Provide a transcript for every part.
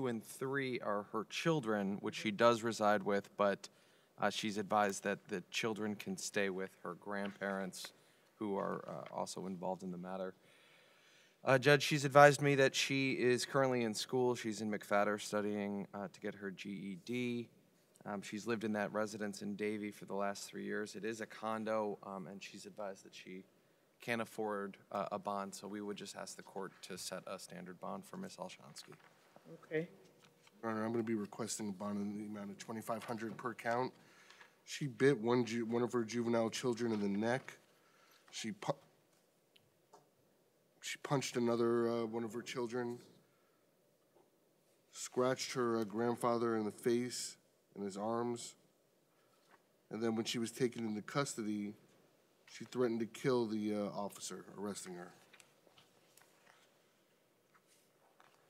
2 and 3 are her children, which she does reside with, but she's advised that the children can stay with her grandparents, who are also involved in the matter. Judge, she's advised me that she is currently in school. She's in McFadder studying to get her GED. She's lived in that residence in Davie for the last 3 years. It is a condo, and she's advised that she can't afford a bond, so we would just ask the court to set a standard bond for Ms. Olshansky. Okay. Your Honor, I'm going to be requesting a bond in the amount of $2,500 per count. She bit one of her juvenile children in the neck. She punched another one of her children, scratched her grandfather in the face and his arms, and then when she was taken into custody, she threatened to kill the officer arresting her.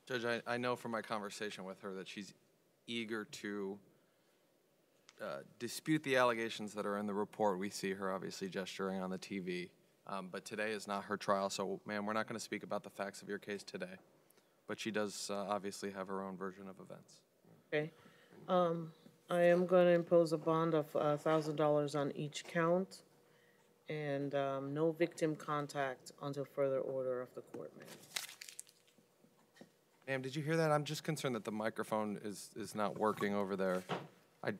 Judge, I know from my conversation with her that she's eager to dispute the allegations that are in the report. We see her obviously gesturing on the TV. But today is not her trial, so, ma'am, we're not going to speak about the facts of your case today. But she does obviously have her own version of events. Okay. I am going to impose a bond of $1,000 on each count, and no victim contact until further order of the court, ma'am. Ma'am, did you hear that? I'm just concerned that the microphone is not working over there.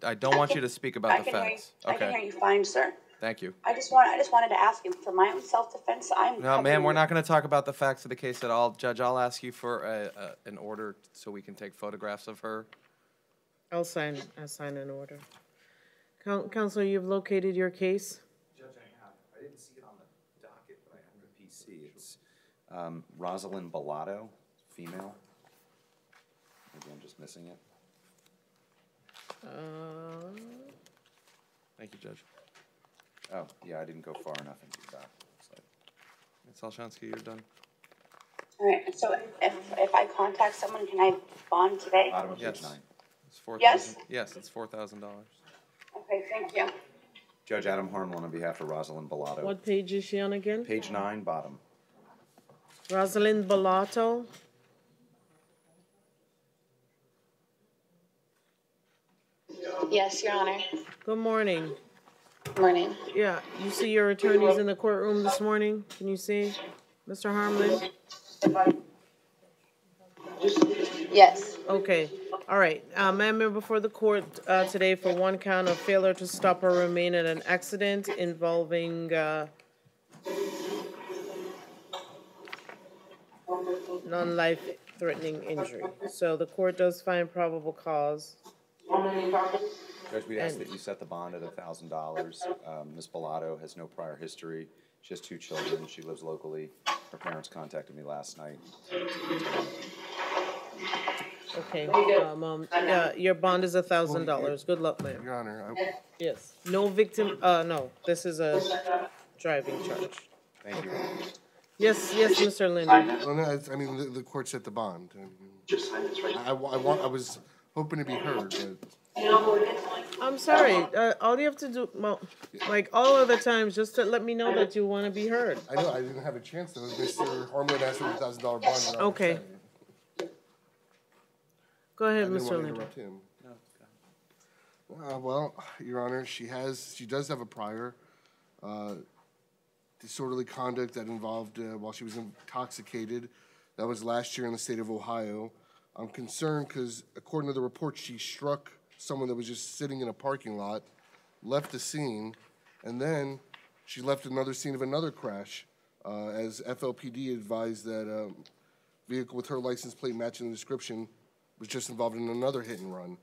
I don't want you to speak about the facts. I can hear you fine, sir. Thank you. I just wanted to ask you for my own self-defense. No, ma'am, we're not going to talk about the facts of the case at all. Judge, I'll ask you for an order so we can take photographs of her. I'll sign an order. Counselor, you've located your case? Judge, I have. I didn't see it on the docket, but I have the PC. It's Rosalind Bellato, female. Maybe I'm just missing it. Thank you, Judge. Oh, yeah, I didn't go far enough into that. Ms. Olshansky, you're done. All right, so if I contact someone, can I bond today? Bottom of page 9. It's $4,000. Yes? Yes, it's $4,000. Okay, thank you. Judge Adam Harmon on behalf of Rosalind Bellato. What page is she on again? Page 9, bottom. Rosalind Bellato. Yes, Your Honor. Good morning. Good morning. Yeah, you see your attorneys in the courtroom this morning? Can you see, Mr. Harmon? Yes. Okay. All right. Ma'am, we're before the court today for one count of failure to stop or remain in an accident involving non-life-threatening injury. So the court does find probable cause. Judge, we ask that you set the bond at $1,000. Ms. Bellato has no prior history. She has 2 children. She lives locally. Her parents contacted me last night. Okay. Your bond is $1,000. Good luck, ma'am. Your Honor, Yes. No victim. No, this is a driving charge. Thank you. Yes, Mr. Linden. well, no, I mean, the court set the bond. I was hoping to be heard, but I'm sorry. All you have to do, well, like all other times, just to let me know that you want to be heard. I know I didn't have a chance to. Mr. Harmon asked for $1,000 bond. Okay. Go ahead, I didn't Mr. want to Linder. interrupt him. Well, Your Honor, she does have a prior disorderly conduct that involved while she was intoxicated. That was last year in the state of Ohio. I'm concerned because according to the report, she struck someone that was just sitting in a parking lot, left the scene, and then she left another scene of another crash, as FLPD advised that a vehicle with her license plate matching the description was just involved in another hit and run.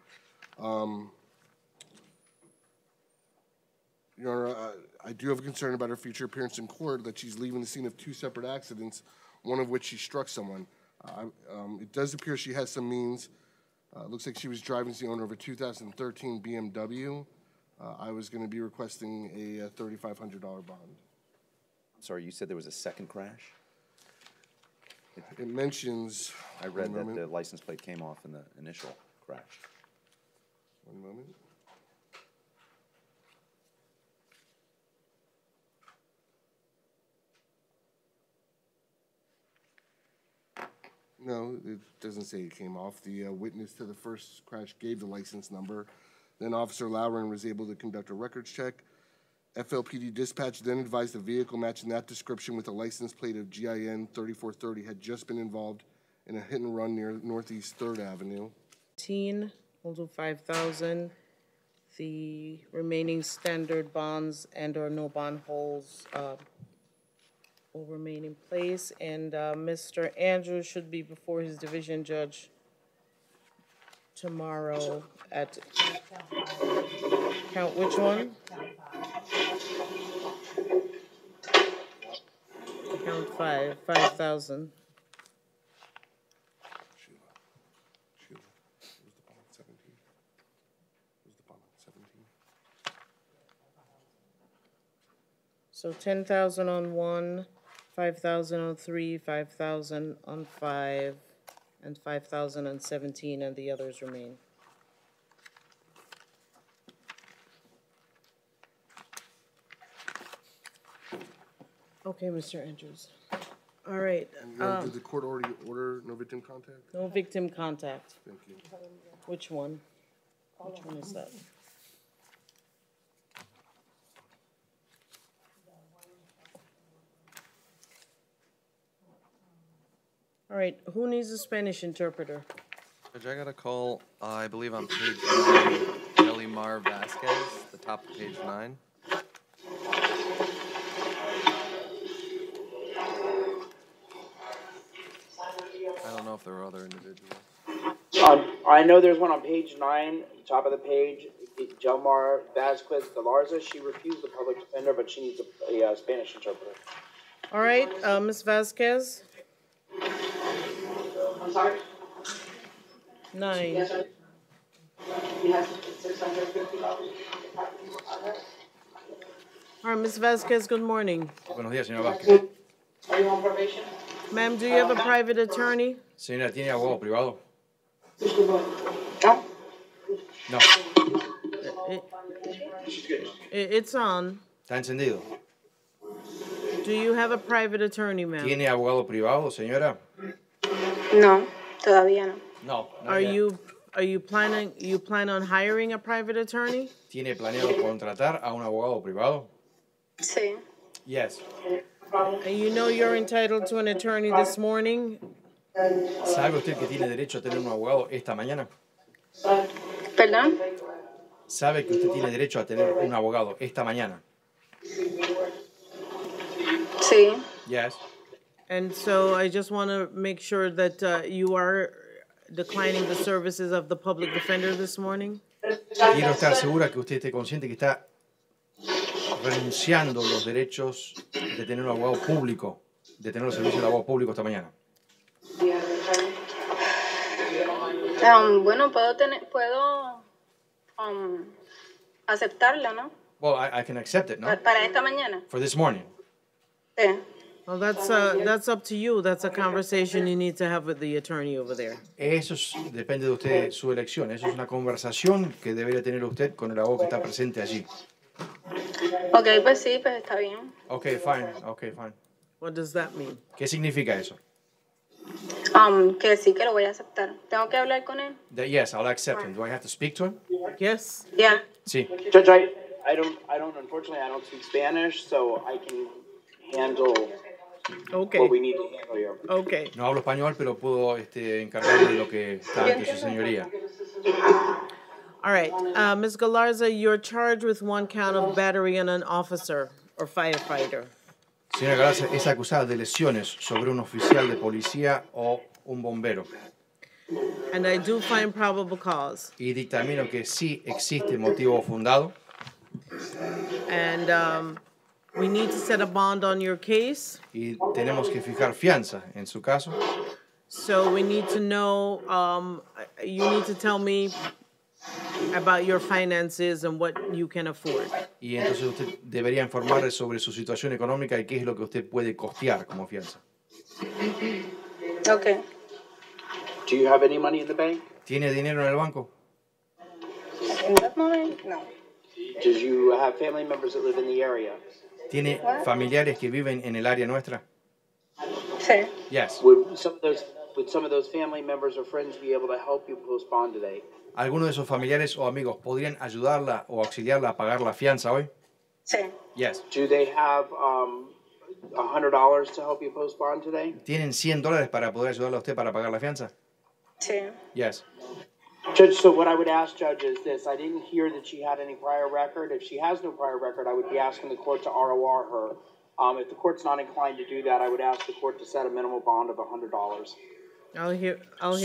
Your Honor, I do have a concern about her future appearance in court, that she's leaving the scene of 2 separate accidents, one of which she struck someone. It does appear she has some means. Looks like she was driving as the owner of a 2013 BMW. I was going to be requesting a $3,500 bond. Sorry, you said there was a second crash? It mentions... I read that the license plate came off in the initial crash. One moment. No, it doesn't say it came off. The witness to the first crash gave the license number. Then Officer Lowren was able to conduct a records check. FLPD dispatch then advised the vehicle matching that description with a license plate of GIN 3430 had just been involved in a hit and run near Northeast 3rd Avenue. We'll do 5,000. The remaining standard bonds and/or no bond holds will remain in place. And Mr. Andrews should be before his division judge tomorrow at, count which one? Count 5,000. Sheila, where's the bond? 17. Where's the bond? 17. So 10,000 on 1, 5,000 on 3, 5,000 on 5, and 5,000 on 17, and the others remain. Okay, Mr. Andrews. All right, Did the court already order no victim contact? no victim contact. Thank you. Which one? Which one is that? All right, who needs a Spanish interpreter? Judge, I got a call, I believe on page 9, Kelly Mar Vasquez, the top of page 9. I don't know if there were other individuals. I know there's one on page 9, top of the page. Jelmar Vasquez Galarza. She refused the public defender, but she needs a Spanish interpreter. All right, Ms. Vasquez? I'm sorry? 9. Yes, sir. You have $650. All right, Ms. Vasquez, good morning. Buenos días, señora Vázquez. Are you on probation? Ma'am, do you have a private attorney? Señora, ¿tiene abogado privado? No. No. It's on. ¿Está encendido? Do you have a private attorney, ma'am? ¿Tiene abogado privado, señora? No, todavía no. No. Are you plan on hiring a private attorney? ¿Tiene planeado contratar a un abogado privado? Sí. Yes. And you know you're entitled to an attorney this morning? ¿Sabe usted que tiene derecho a tener un abogado esta mañana? ¿Perdón? ¿Sabe que usted tiene derecho a tener un abogado esta mañana? Sí. Yes. And so I just want to make sure that you are declining the services of the public defender this morning? Quiero estar segura que usted esté consciente que está renunciando los derechos de tener un abogado público, de tener los servicios de abogado público esta mañana. Bueno, puedo aceptarla, ¿no? Well, I can accept it, no? Para esta mañana. For this morning. Sí. Well, that's up to you. That's a conversation you need to have with the attorney over there. Eso depende de usted, su elección. Eso es una conversación que debería tener usted con el abogado que está presente allí. Ok, pues sí, pues está bien. Okay, fine. Okay, fine. What does that mean? ¿Qué significa eso? Que sí que lo voy a aceptar. ¿Tengo que hablar con él? That, yes, I'll accept him. Do I have to speak to him? Yes? Yeah. Sí. Judge, unfortunately, I don't speak Spanish, so I can handle Okay. what we need to handle here. Okay. No hablo español, pero puedo encargarme de lo que está ante su señoría. All right. Ms. Galarza, you're charged with 1 count of battery on an officer or firefighter. Señora Galarza es acusada de lesiones sobre un oficial de policía o un bombero. And I do find probable cause. Y dictamino que sí existe motivo fundado. And we need to set a bond on your case. Y tenemos que fijar fianza en su caso. So we need to know, you need to tell me about your finances and what you can afford. Y entonces usted debería informarle sobre su situación económica y qué es lo que usted puede costear como fianza. Okay. Do you have any money in the bank? ¿Tiene dinero en el banco? In that moment, no. Do you have family members that live in the area? ¿Tiene familiares que viven en el área nuestra? Sí. Yes. Would some of those would some of those family members or friends be able to help you post bond today? ¿Alguno de esos familiares o amigos podrían ayudarla o auxiliarla a pagar la fianza hoy? Sí. Yes. Do they have $100 to help you post bond today? ¿Tienen $100 para poder ayudarla a usted para pagar la fianza? Sí. Yes. Judge, so what I would ask, Judge, is this. I didn't hear that she had any prior record. If she has no prior record, I would be asking the court to ROR her. If the court's not inclined to do that, I would ask the court to set a minimal bond of $100. I'll hear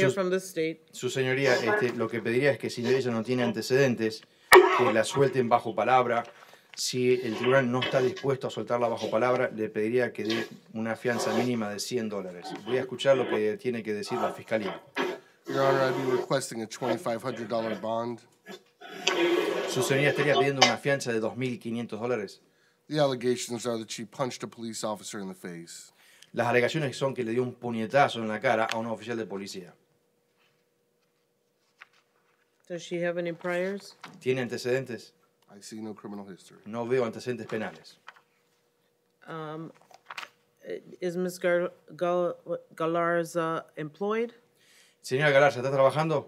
from the state. Su señoría, lo que pediría es que si ella no tiene antecedentes, que la suelten bajo palabra. Si el tribunal no está dispuesto a soltarla bajo palabra, le pediría que dé una fianza mínima de $100. Voy a escuchar lo que tiene que decir la fiscalía. Your Honor, I'd be requesting a $2,500 bond. Su señoría estaría pidiendo una fianza de $2,500. The allegations are that she punched a police officer in the face. Las alegaciones son que le dio un puñetazo en la cara a un oficial de policía. Does she have any priors? ¿Tiene antecedentes? I see no criminal history. No veo antecedentes penales. Is Ms. Galarza employed? Señora Galarza, ¿está trabajando?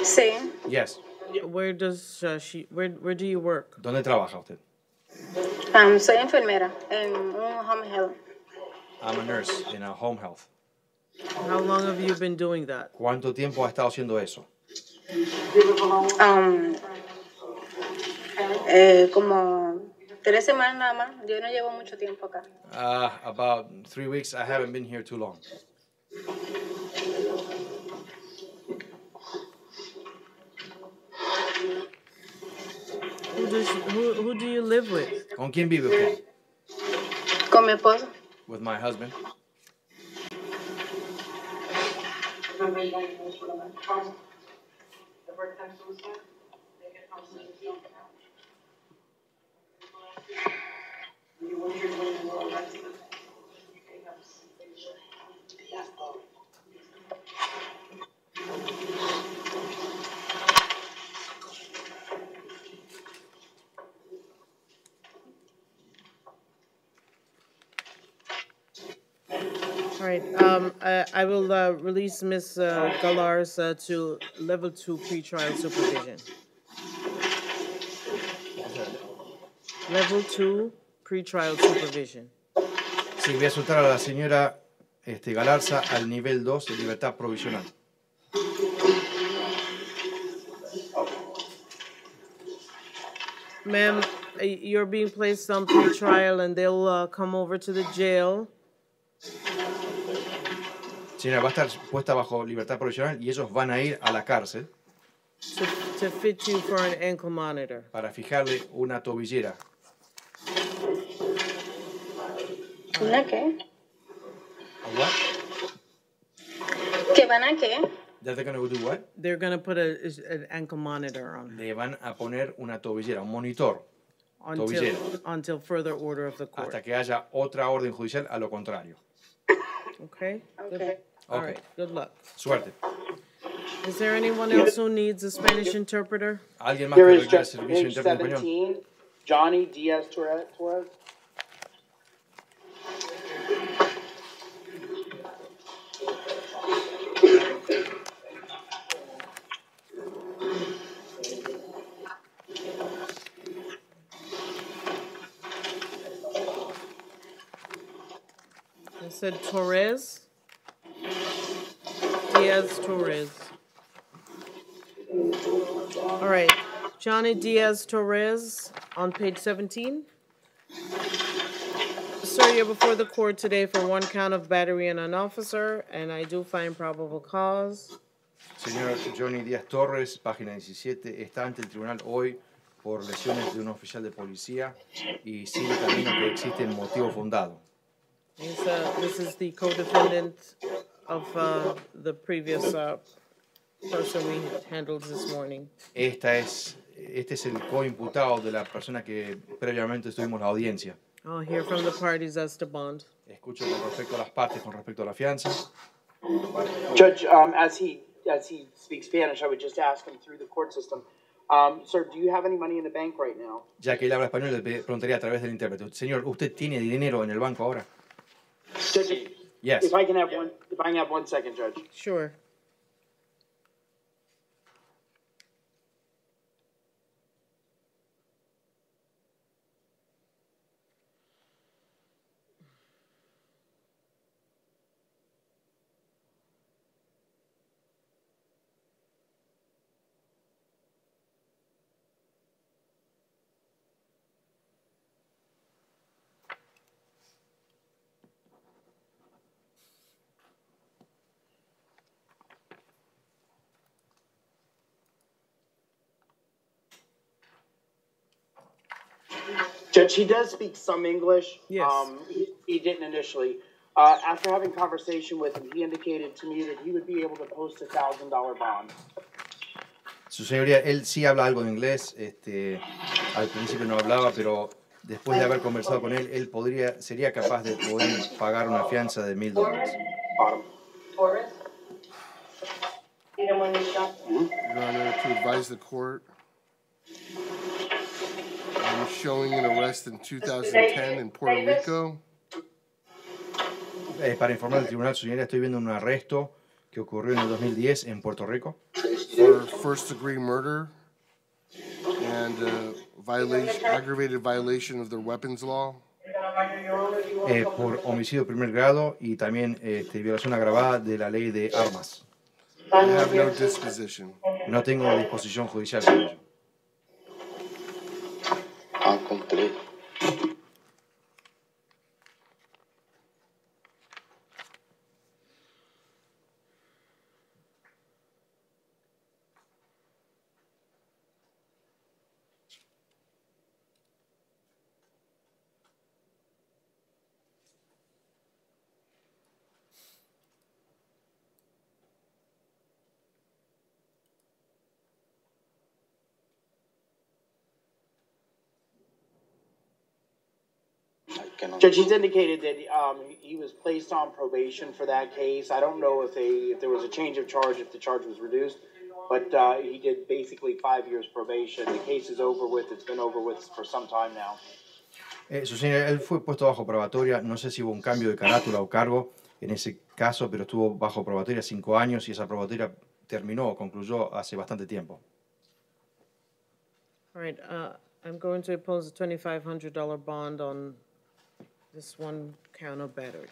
Sí. Yes. Where does where do you work? ¿Dónde trabaja usted? Soy enfermera en un home health. I'm a nurse in a home health. How long have you been doing that? ¿Cuánto tiempo ha estado haciendo eso? Como 3 semanas nada más. Yo no llevo mucho tiempo acá. About 3 weeks. I haven't been here too long. Who do you live with? ¿Con quién vive usted? Con mi esposo. With my husband. All right. I will release Ms. Galarza to level 2 pretrial supervision. Level 2 pretrial supervision. Sí, voy a soltar a la señora Galarza al nivel 2 de libertad provisional. Ma'am, you're being placed on pretrial and they'll come over to the jail. Señora, va a estar puesta bajo libertad provisional y ellos van a ir a la cárcel To fit you for an ankle monitor. para fijarle una tobillera. ¿Una qué? ¿A what? ¿Qué van a qué? That they're gonna do what? They're going to put an ankle monitor on Le van a poner una tobillera, un monitor, tobillera, until further order of the court. hasta que haya otra orden judicial a lo contrario. Okay? Okay. All Ok. right. Good luck. Suerte. Is there anyone else who needs a Spanish interpreter? ¿Alguien más Here que is requiera just servicio de page intérprete en español? 17, Johnny Diaz Torres. I said Torres. Diaz Torres. All right. Johnny Diaz Torres on page 17. Sir, you're before the court today for 1 count of battery on an officer, and I do find probable cause. Señor Johnny Díaz Torres, página 17, está ante el tribunal hoy por lesiones de un oficial de policía y sigue también que existe motivo fundado. This is the co-defendant of the previous person we handled this morning. Este es el coimputado de la persona que previamente tuvimos la audiencia. I'll hear from the parties as to bond. Escucho con respecto a las partes, con respecto a la fianza. Judge, as he speaks Spanish, I would just ask him through the court system. Sir, do you have any money in the bank right now? Ya que él habla español, le preguntaría a través del intérprete. Señor, ¿usted tiene dinero en el banco ahora? Judge, Yes. If I can have 1 second, Judge. Sure. Judge, he does speak some English. Yes. He didn't initially. After having conversation with him, he indicated to me that he would be able to post $1,000 bond. Su señoría, él sí habla algo de inglés, al principio no hablaba, pero después de haber conversado con él, sería capaz de poder pagar una fianza de $1,000. Your Honor, to advise the court, I'm showing an arrest in 2010 in Puerto Rico. Para informar al tribunal, su señoría, estoy viendo un arresto que ocurrió en el 2010 en Puerto Rico. For first-degree murder and aggravated violation of their weapons law. Por homicidio de primer grado y también violación agravada de la ley de armas. I have no disposition. No tengo disposición judicial sobre ello. Judge, he's indicated that he was placed on probation for that case. I don't know if there was a change of charge, if the charge was reduced, but he did basically 5 years probation. The case is over with. It's been over with for some time now. Su señoría, él fue puesto bajo probatoria, no sé si hubo un cambio de carátula o cargo en ese caso, pero estuvo bajo probatoria 5 años y esa probatoria terminó o concluyó hace bastante tiempo. All right, I'm going to impose a $2,500 bond on this one count of battery.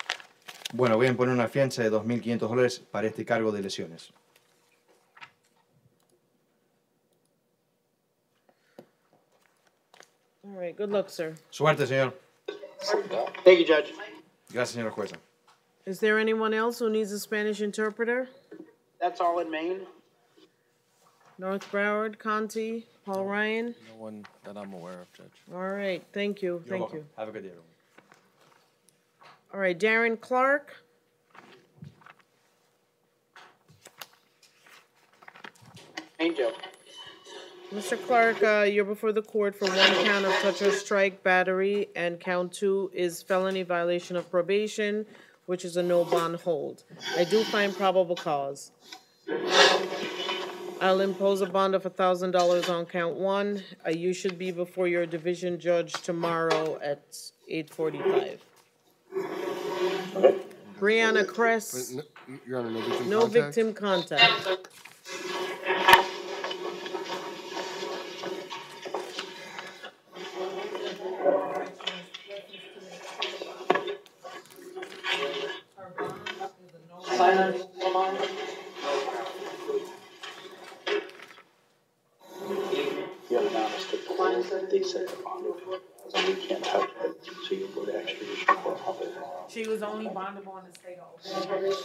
Bueno, voy a imponer una fianza de $2,500 para este cargo de lesiones. All right, good luck, sir. Suerte, señor. Thank you, Judge. Gracias, señora jueza. Is there anyone else who needs a Spanish interpreter? That's all in Maine. North Broward, Conti, Paul Ryan? No one that I'm aware of, Judge. All right, thank you, You're thank welcome. you. Have a good day, everyone. All right, Darren Clark? Angel. Mr. Clark, you're before the court for one count of touch or strike battery, and count 2 is felony violation of probation, which is a no bond hold. I do find probable cause. I'll impose a bond of $1,000 on count 1. You should be before your division judge tomorrow at 8:45. Brianna Kress, Your Honor, no victim no contact? victim contact. They set the bond over, so we can't touch it, so you go to extradition court. She was only bondable in the state of Oklahoma.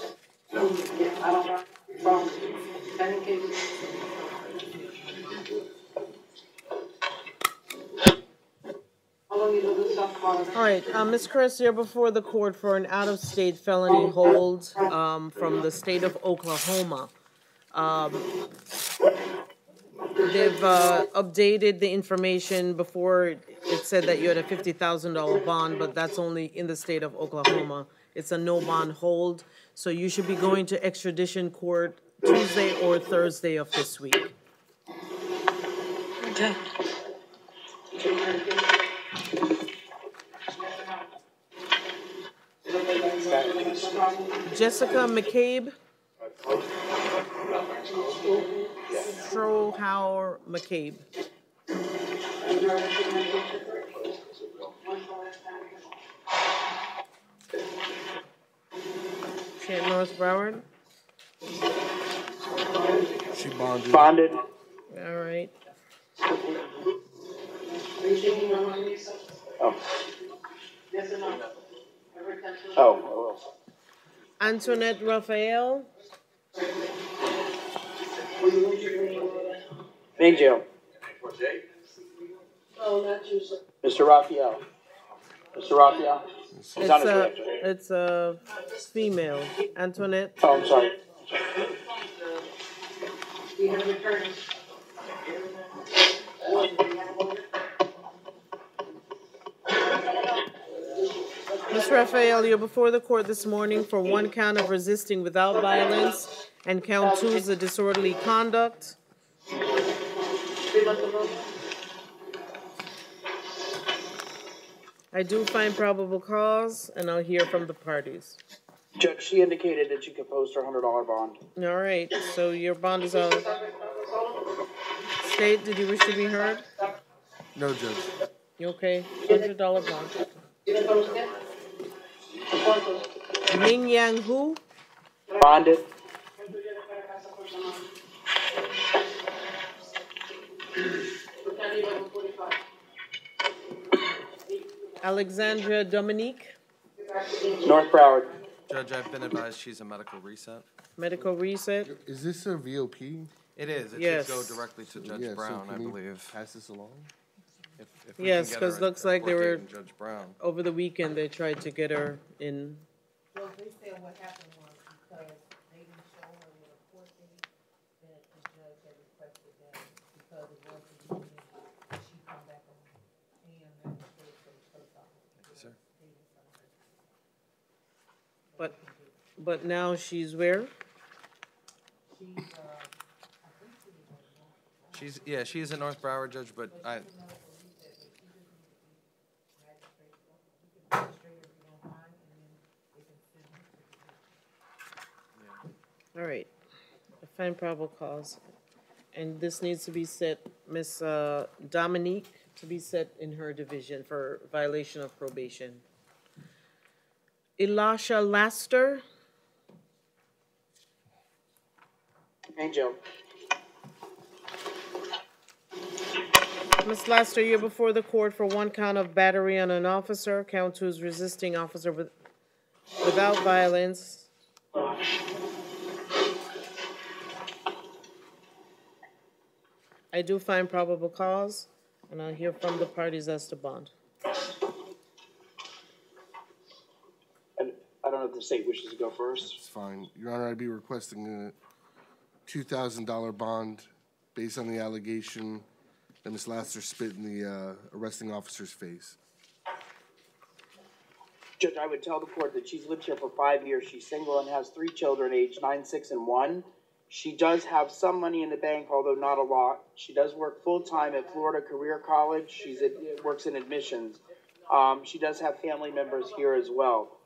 All right, Ms. Chris, you're before the court for an out-of-state felony hold from the state of Oklahoma. They've updated the information. Before it said that you had a $50,000 bond, but that's only in the state of Oklahoma. It's a no bond hold, so you should be going to extradition court Tuesday or Thursday of this week. Okay. Jessica McCabe. Strohauer McCabe. She at North Broward. She bonded. Bonded. All right. Oh. Oh. Antoinette Raphael. Main jail. Mr. Raphael. Mr. Raphael. He's on his way. It's a female. Antoinette. Oh, I'm sorry. Ms. Raphael, you're before the court this morning for one count of resisting without violence and count 2 is a disorderly conduct. I do find probable cause, and I'll hear from the parties. Judge, she indicated that she could post her $100 bond. All right, so your bond is out. State, did you wish to be heard? No, Judge. You okay? $100 bond. Ming Yang Hu? Bonded. Alexandra Dominique? North Broward. Judge, I've been advised she's a medical reset. Medical reset? Is this a VOP? It is. It Yes. should go directly to Judge Brown, I believe. Pass this along? If we Yes, can get because her looks a like they court date were, in Judge Brown. over the weekend, they tried to get her in. Well, they said what happened was because they didn't show her with a court date, that the judge had requested that because it was the weekend, that she come back on AM magistrate for the clerk's office. Sir. But now she's where? She's in North Broward, Judge, but I. All right. I find probable cause. And this needs to be set, Miss Dominique, to be set in her division for violation of probation. Elisha Laster? Main jail. Ms. Laster, you're before the court for one count of battery on an officer, count 2 is resisting officer without violence. I do find probable cause, and I'll hear from the parties as to bond. And I don't know if the state wishes to go first. It's fine. Your Honor, I'd be requesting a $2,000 bond based on the allegation that Ms. Laster spit in the arresting officer's face. Judge, I would tell the court that she's lived here for 5 years. She's single and has 3 children, aged 9, 6, and 1. She does have some money in the bank, although not a lot. She does work full-time at Florida Career College. She works in admissions. She does have family members here as well.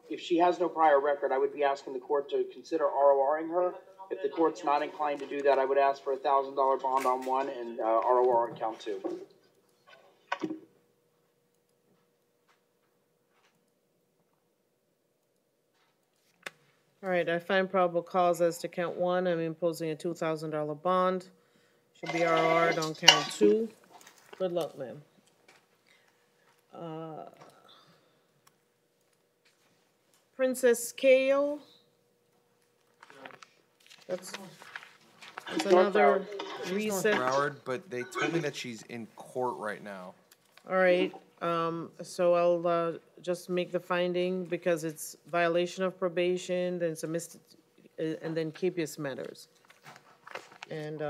If she has no prior record, I would be asking the court to consider RORing her. If the court's not inclined to do that, I would ask for a $1,000 bond on 1 and ROR on count 2. All right, I find probable cause as to count 1. I'm imposing a $2,000 bond. Should be RR'd on count 2. Good luck, ma'am. Princess Kale. That's another reset. Broward, but they told me that she's in court right now. All right, so I'll just make the finding because it's violation of probation, then some and then capious matters. And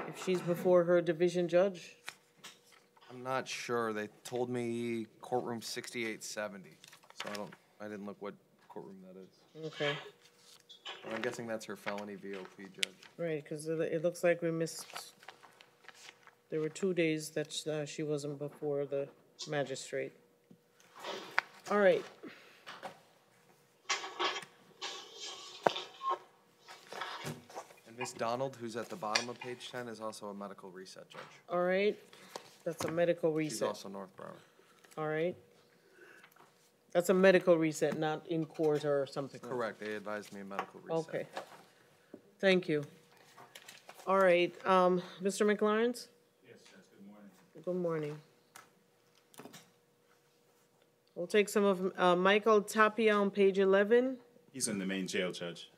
if she's before her division judge, I'm not sure. They told me courtroom 6870, so I didn't look what courtroom that is. okay, But I'm guessing that's her felony VOP, Judge. right, because it looks like we missed. There were 2 days that she wasn't before the magistrate. All right. And Ms. Donald, who's at the bottom of page 10, is also a medical reset judge. All right, that's a medical She's reset. also North Broward. All right. That's a medical reset, not in court or something. Correct, they advised me a medical reset. Okay. Thank you. All right, Mr. McLaren? Yes, Judge, good morning. Good morning. We'll take some of Michael Tapia on page 11. He's in the main jail, Judge.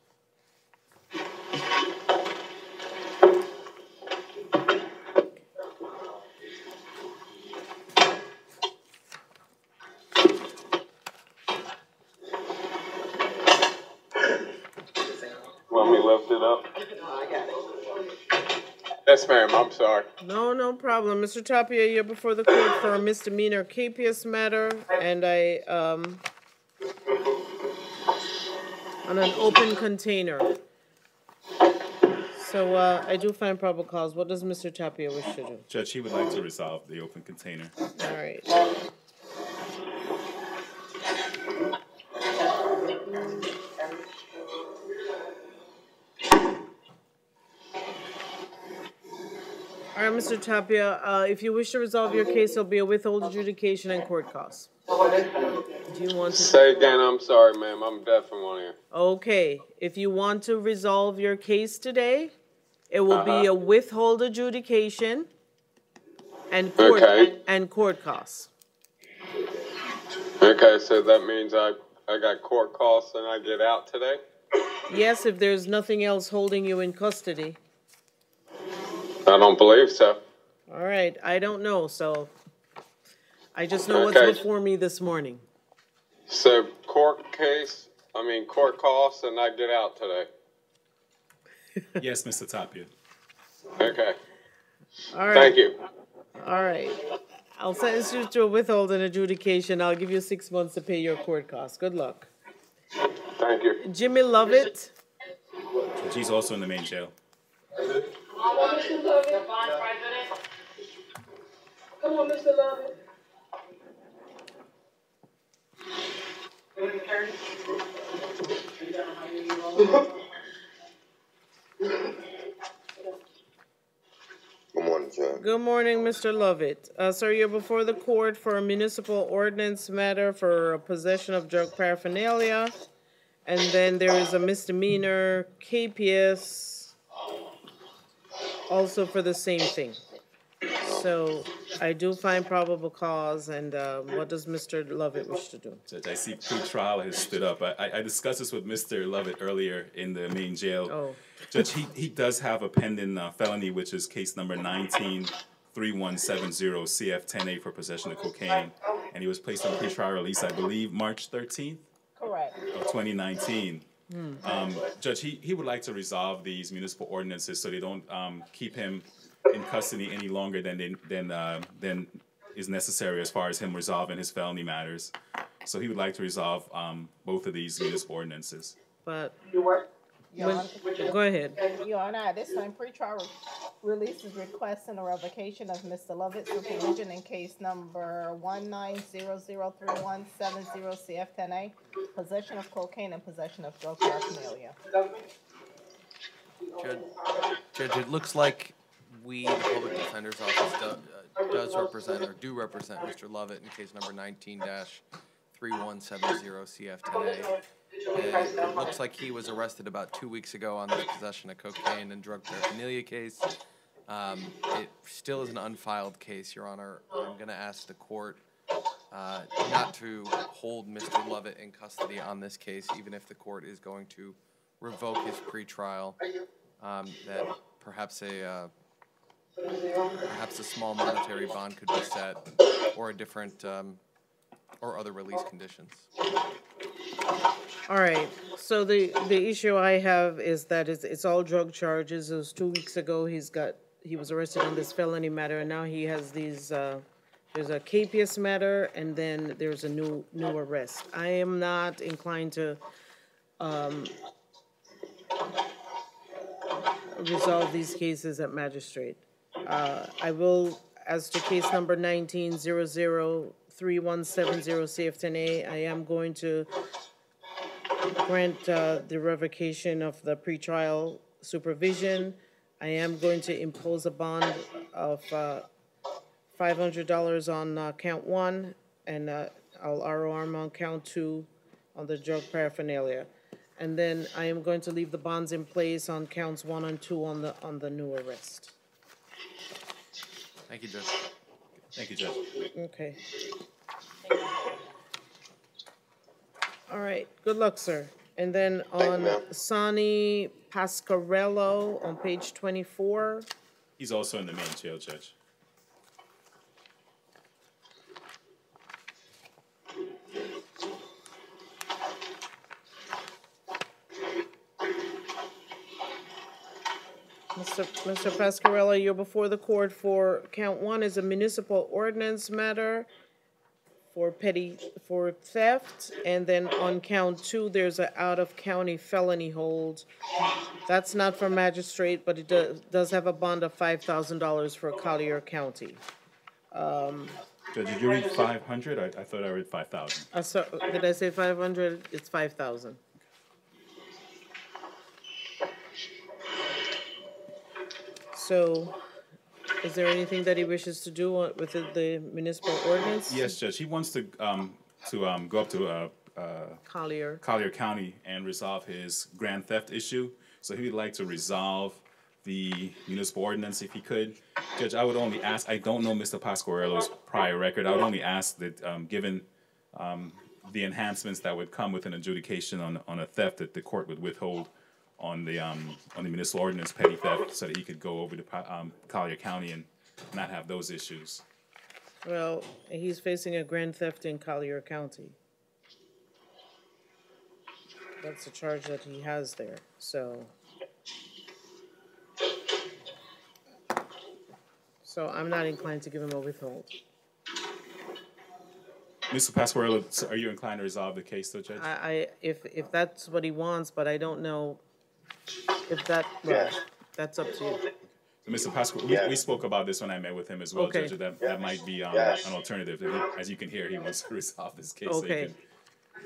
Want me to lift it up? Yes, ma'am, I'm sorry. No problem. Mr. Tapia, you're before the court for a misdemeanor KPS matter, and on an open container. So I do find probable cause. What does Mr. Tapia wish to do? Judge, he would like to resolve the open container. All right. All right, Mr. Tapia, if you wish to resolve your case, there'll be a withhold adjudication and court costs. Do you want to? Say again, I'm sorry, ma'am, I'm deaf in one ear. Okay, if you want to resolve your case today, it will be a withhold adjudication and court costs. Okay, so that means I got court costs and I get out today? Yes, if there's nothing else holding you in custody. I don't believe so. All right, I don't know, so I just know what's before me this morning. So court costs and I get out today? Yes, Mr. Tapia. Okay. All right. Thank you. All right. I'll sentence you to a withhold and adjudication. I'll give you 6 months to pay your court costs. Good luck. Thank you. Jimmy Lovett. Judge, he's also in the main jail. Come on, Mr. Lovett. Come on, Mr. Lovett. Good morning, Judge. Good morning, Mr. Lovett. Sir, you're before the court for a municipal ordinance matter for possession of drug paraphernalia. And then there is a misdemeanor KPS also for the same thing. So I do find probable cause, and what does Mr. Lovett wish to do? Judge, I see pre-trial has stood up. I discussed this with Mr. Lovett earlier in the main jail. Oh. Judge, he does have a pending felony, which is case number 19-3170 CF10A for possession of cocaine. And he was placed on pre-trial release, I believe, March 13th? Correct. Of 2019. Judge, he would like to resolve these municipal ordinances so they don't keep him in custody any longer than is necessary as far as him resolving his felony matters. So he would like to resolve both of these municipal ordinances. But Your go ahead. Your Honor, at this time, pretrial release is requesting a revocation of Mr. Lovett's supervision in case number 19003170 CF10A, possession of cocaine and possession of drug paraphernalia. Judge, it looks like we, the Public Defender's Office, do represent Mr. Lovett in case number 19-3170 CF10A. It looks like he was arrested about 2 weeks ago on this possession of cocaine and drug paraphernalia case. It still is an unfiled case, Your Honor. I'm going to ask the court not to hold Mr. Lovett in custody on this case, even if the court is going to revoke his pretrial. That perhaps a small monetary bond could be set, or a different or other release conditions. All right. So the issue I have is that it's all drug charges. It was 2 weeks ago. He was arrested on this felony matter, and now he has these. There's a KPS matter, and then there's a new arrest. I am not inclined to resolve these cases at magistrate. I will, as to case number 19003170 CF10A, I am going to grant the revocation of the pretrial supervision. I am going to impose a bond of $500 on count 1, and I'll ROR on count 2 on the drug paraphernalia. And then I am going to leave the bonds in place on counts 1 and 2 on the new arrest. Thank you, Judge. Thank you, Judge. Okay. All right, good luck, sir. And then on Sonny Pasquarello on page 24. He's also in the main jail, Judge. Mr. Pasquarello, you're before the court for count 1 is a municipal ordinance matter for theft, and then on count 2, there's an out-of-county felony hold. That's not for magistrate, but it does have a bond of $5,000 for Collier County. Judge, did you read 500? I thought I read 5,000. Did I say 500? It's 5,000. So, is there anything that he wishes to do with the municipal ordinance? Yes, Judge. He wants to go up to Collier County and resolve his grand theft issue. So he would like to resolve the municipal ordinance if he could. Judge, I would only ask, I don't know Mr. Pasquarello's prior record. I would only ask that given the enhancements that would come with an adjudication on a theft, that the court would withhold on the municipal ordinance petty theft, so that he could go over to Collier County and not have those issues. Well, he's facing a grand theft in Collier County. That's the charge that he has there, so I'm not inclined to give him a withhold. Mr. Pasquarello, are you inclined to resolve the case, though, Judge? If that's what he wants, but I don't know if that, well, that's up to you. So, Mr. Pasquarello, we spoke about this when I met with him as well, Okay. Judge, that might be an alternative. As you can hear, he wants to resolve this case. Okay.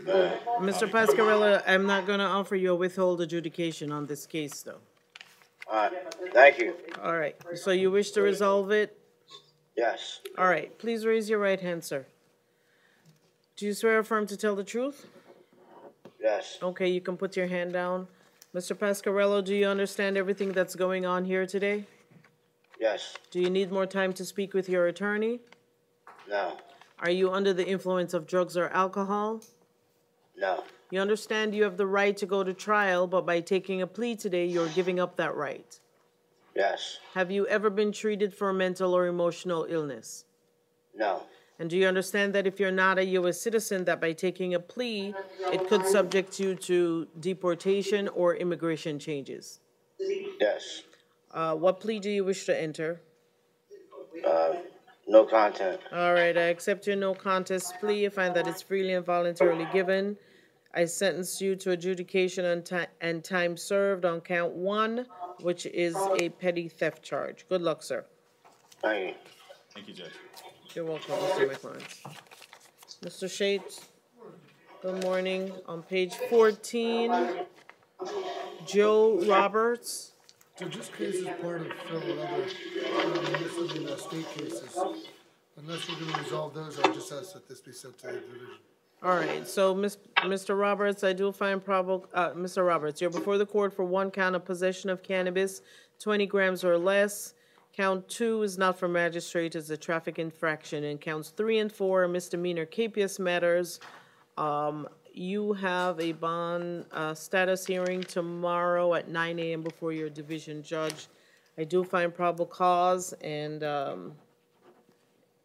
So Mr. Pasquarello, I'm not gonna offer you a withhold adjudication on this case, though. Thank you. All right, so you wish to resolve it? Yes. All right, please raise your right hand, sir. Do you swear or affirm to tell the truth? Yes. Okay, you can put your hand down. Mr. Pasquarello, do you understand everything that's going on here today? Yes. Do you need more time to speak with your attorney? No. Are you under the influence of drugs or alcohol? No. You understand you have the right to go to trial, but by taking a plea today, you're giving up that right. Yes. Have you ever been treated for mental or emotional illness? No. And do you understand that if you're not a U.S. citizen, that by taking a plea, it could subject you to deportation or immigration changes? Yes. What plea do you wish to enter? No content. All right, I accept your no contest plea. I find that it's freely and voluntarily given. I sentence you to adjudication and time served on count 1, which is a petty theft charge. Good luck, sir. Thank you. thank you, Judge. You're welcome, Mr. McLaurin. Mr. Shates, good morning. On page 14, Joe Roberts. So this case is part of several other state cases. Unless we're going to resolve those, I just ask that this be sent to the division. All right, so Mr. Roberts, I do find probable, Mr. Roberts, you're before the court for 1 count of possession of cannabis, 20 grams or less. Count 2 is not for magistrate, it's a traffic infraction, and counts 3 and 4 are misdemeanor capious matters. You have a bond status hearing tomorrow at 9 a.m. before your division judge. I do find probable cause, and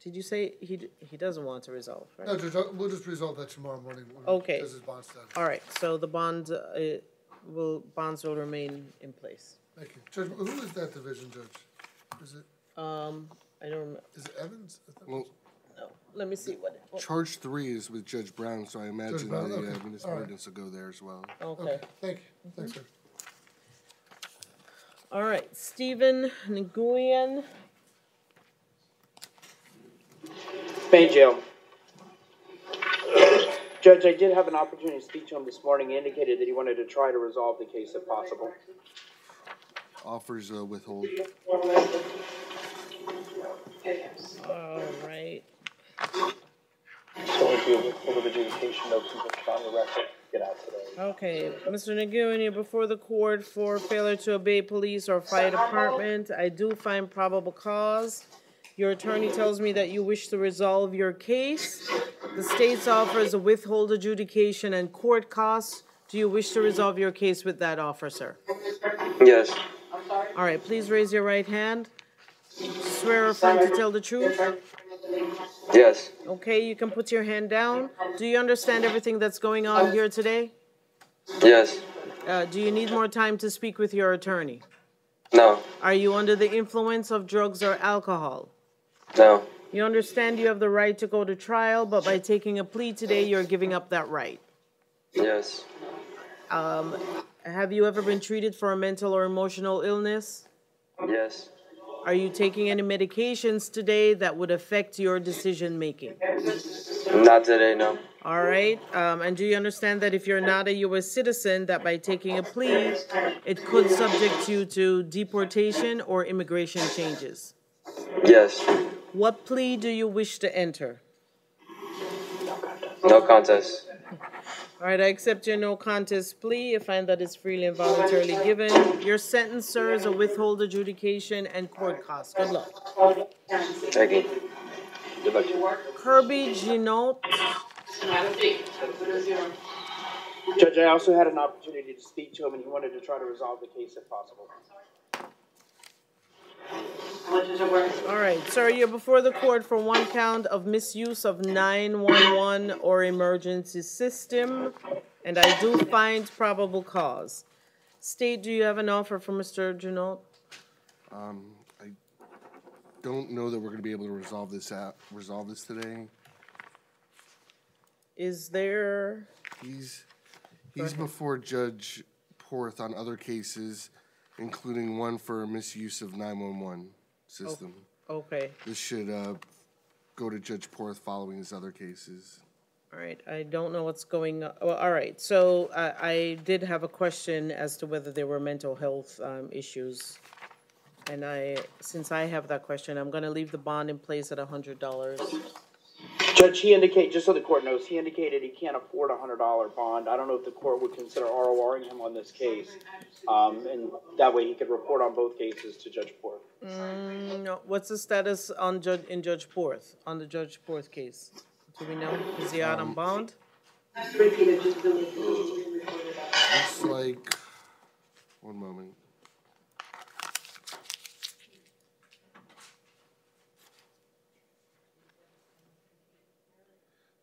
did you say he doesn't want to resolve, right? No, Judge, we'll just resolve that tomorrow morning. Okay. This is bond status. All right, so the bonds will remain in place. Thank you. Judge, who is that division judge? Is it? I don't remember. Is it Evans? Well, No, let me see what. charge 3 is with Judge Brown, so I imagine Brown, the okay. municipal All right. ordinance will go there as well. Okay. Thank you. Thanks, sir. All right, Stephen Nguyen. Main jail. Judge, I did have an opportunity to speak to him this morning. He indicated that he wanted to try to resolve the case if possible. offers withhold. All right. So if you withhold of adjudication, no conviction on the record, get out today. Okay, Mr. Nagoon, you're before the court for failure to obey police or fire department. I do find probable cause. Your attorney tells me that you wish to resolve your case. The state's offers a withhold adjudication and court costs. Do you wish to resolve your case with that offer, sir? Yes. All right, please raise your right hand. Swear or affirm to tell the truth? Yes. Okay, you can put your hand down. Do you understand everything that's going on here today? Yes. Do you need more time to speak with your attorney? No. Are you under the influence of drugs or alcohol? No. You understand you have the right to go to trial, but by taking a plea today, you're giving up that right. Yes. Have you ever been treated for a mental or emotional illness? Yes. Are you taking any medications today that would affect your decision making? Not today, no. All right. And do you understand that if you're not a U.S. citizen, that by taking a plea, it could subject you to deportation or immigration changes? Yes. What plea do you wish to enter? No contest. All right, I accept your no contest plea. I find that it's freely and voluntarily given. Your sentence, sir, is a withhold adjudication and court costs. Good luck. Thank you. Good luck. Kirby Ginault. Judge, I also had an opportunity to speak to him, and he wanted to try to resolve the case if possible. All right, sir, you're before the court for one count of misuse of 911 or emergency system, and I do find probable cause. State, do you have an offer for Mr. Ginault? I don't know that we're going to be able to resolve this today. Is there? He's before Judge Porth on other cases, including one for misuse of 911 system. Okay. This should go to Judge Porth following his other cases. All right, I don't know what's going on. Well, all right, so I did have a question as to whether there were mental health issues. And since I have that question, I'm gonna leave the bond in place at $100. Judge, he indicated, just so the court knows, he indicated he can't afford a $100 bond. I don't know if the court would consider RORing him on this case. And that way he could report on both cases to Judge Porth. No. What's the status on Judge Porth, on the Judge Porth case? Do we know? Is he out on bond? Looks like, one moment.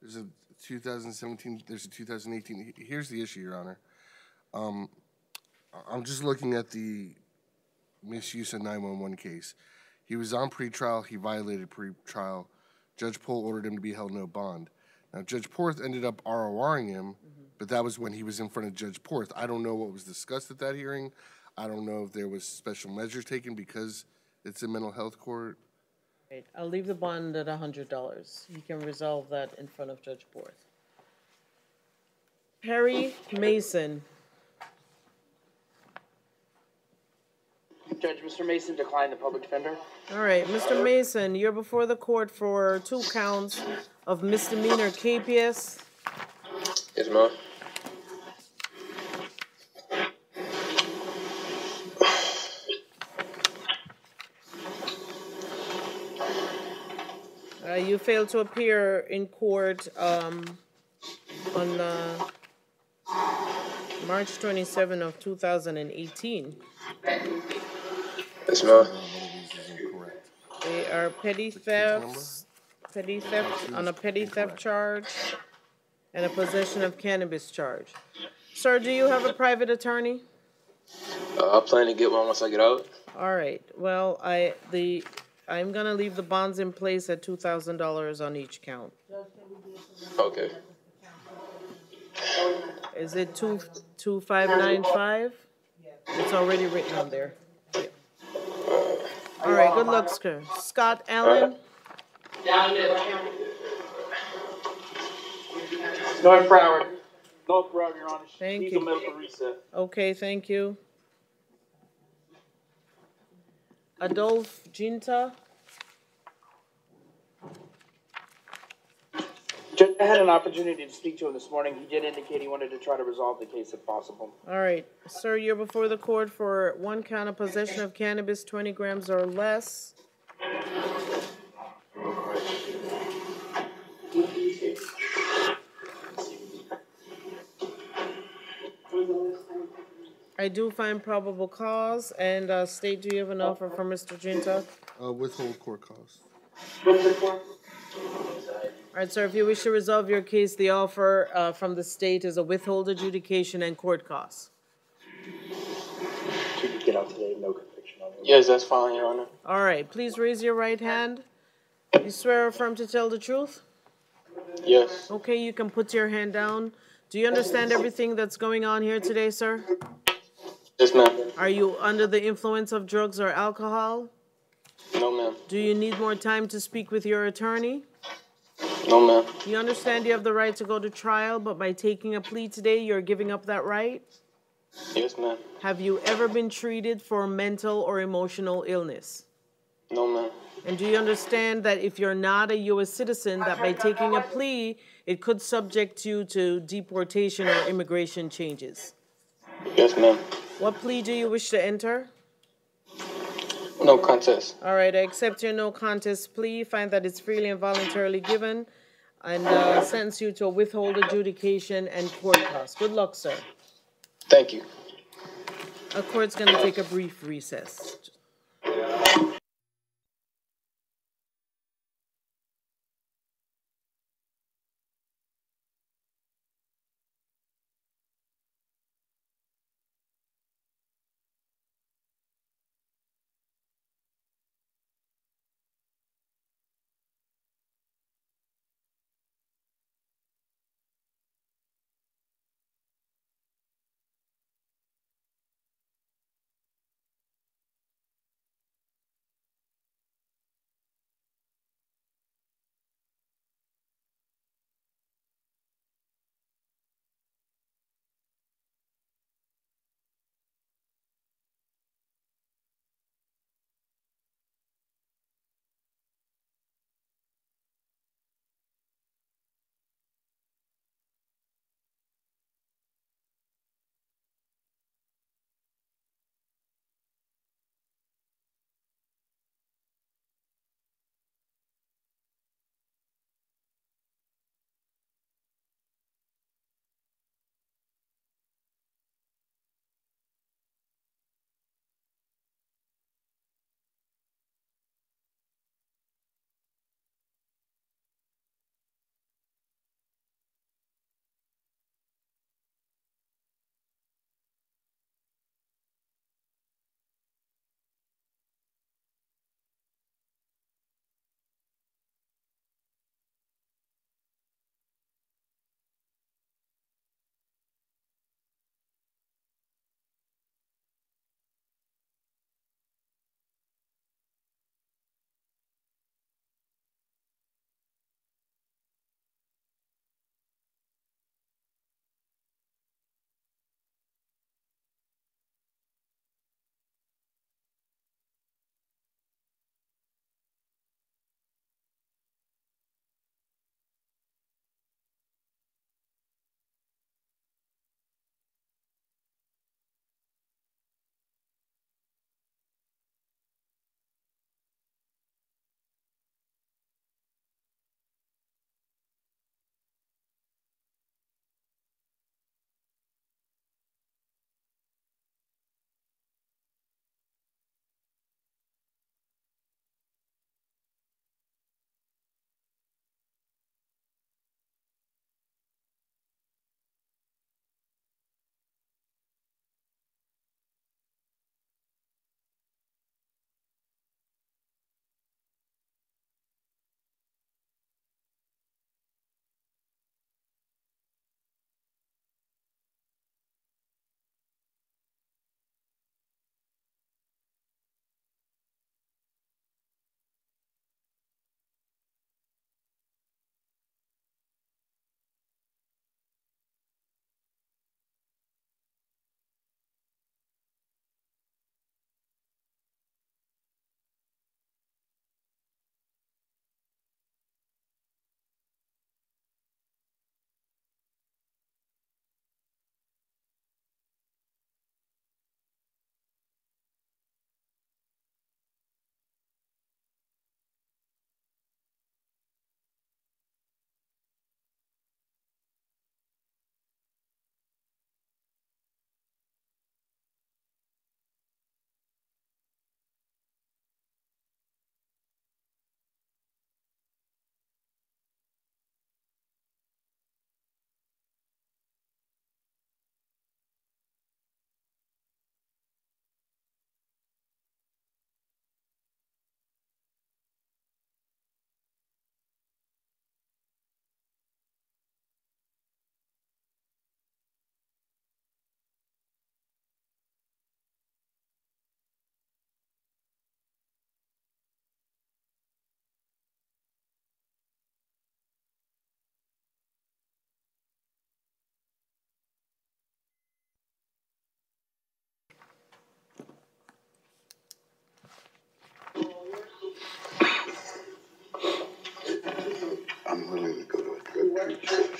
There's a 2017, there's a 2018. Here's the issue, Your Honor. I'm just looking at the misuse of 911 case. He was on pretrial. He violated pretrial. Judge Pohl ordered him to be held no bond. Now, Judge Porth ended up RORing him, but that was when he was in front of Judge Porth. I don't know what was discussed at that hearing. I don't know if there was special measures taken because it's a mental health court. Right, I'll leave the bond at $100. You can resolve that in front of Judge Porth. Perry Mason. Judge, Mr. Mason declined the public defender. All right, Mr. Mason, you're before the court for 2 counts of misdemeanor KPS. Yes, ma'am. You failed to appear in court on March 27 of 2018. Yes, ma'am. They are petty thefts, on a petty theft charge, and a possession of cannabis charge. Sir, do you have a private attorney? I plan to get one once I get out. All right. Well, I'm gonna leave the bonds in place at $2,000 on each count. Okay. Is it 22595? It's already written on there. Yeah. All right. Good luck, sir. Scott Allen. North Broward. North Broward, Your Honor. Thank Needs you. a medical reset. Okay. Thank you. Adolph Ginta. Judge, I had an opportunity to speak to him this morning. He did indicate he wanted to try to resolve the case if possible. All right, sir, you're before the court for one count of possession of cannabis, 20 grams or less. I do find probable cause, and State, do you have an offer for Mr. Ginta? Withhold court costs. All right, sir, if you wish to resolve your case, the offer from the state is a withhold adjudication and court costs. She could get out today, no conviction on it. Yes, that's fine, Your Honor. All right, please raise your right hand. You swear or affirm to tell the truth? Yes. Okay, you can put your hand down. Do you understand everything that's going on here today, sir? Yes, ma'am. Are you under the influence of drugs or alcohol? No, ma'am. Do you need more time to speak with your attorney? No, ma'am. You understand you have the right to go to trial, but by taking a plea today, you're giving up that right? Yes, ma'am. Have you ever been treated for mental or emotional illness? No, ma'am. And do you understand that if you're not a U.S. citizen, that by taking a plea, it could subject you to deportation or immigration changes? Yes, ma'am. What plea do you wish to enter? No contest. All right, I accept your no contest plea, find that it's freely and voluntarily given, and sentence you to a withhold adjudication and court costs. Good luck, sir. Thank you. A court's going to take a brief recess.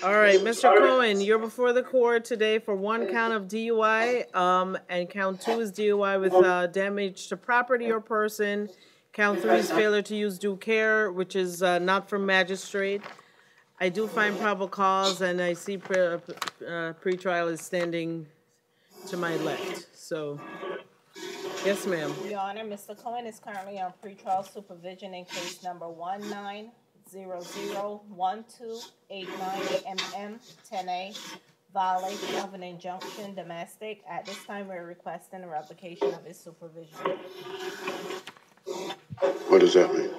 All right, Mr. Cohen, you're before the court today for one count of DUI, and count 2 is DUI with damage to property or person. Count 3 is failure to use due care, which is not from magistrate. I do find probable cause, and I see pretrial is standing to my left. So, yes, ma'am. Your Honor, Mr. Cohen is currently on pretrial supervision in case number 19001289MM10A, violation of an injunction, domestic. At this time, we're requesting a revocation of his supervision. What does that mean?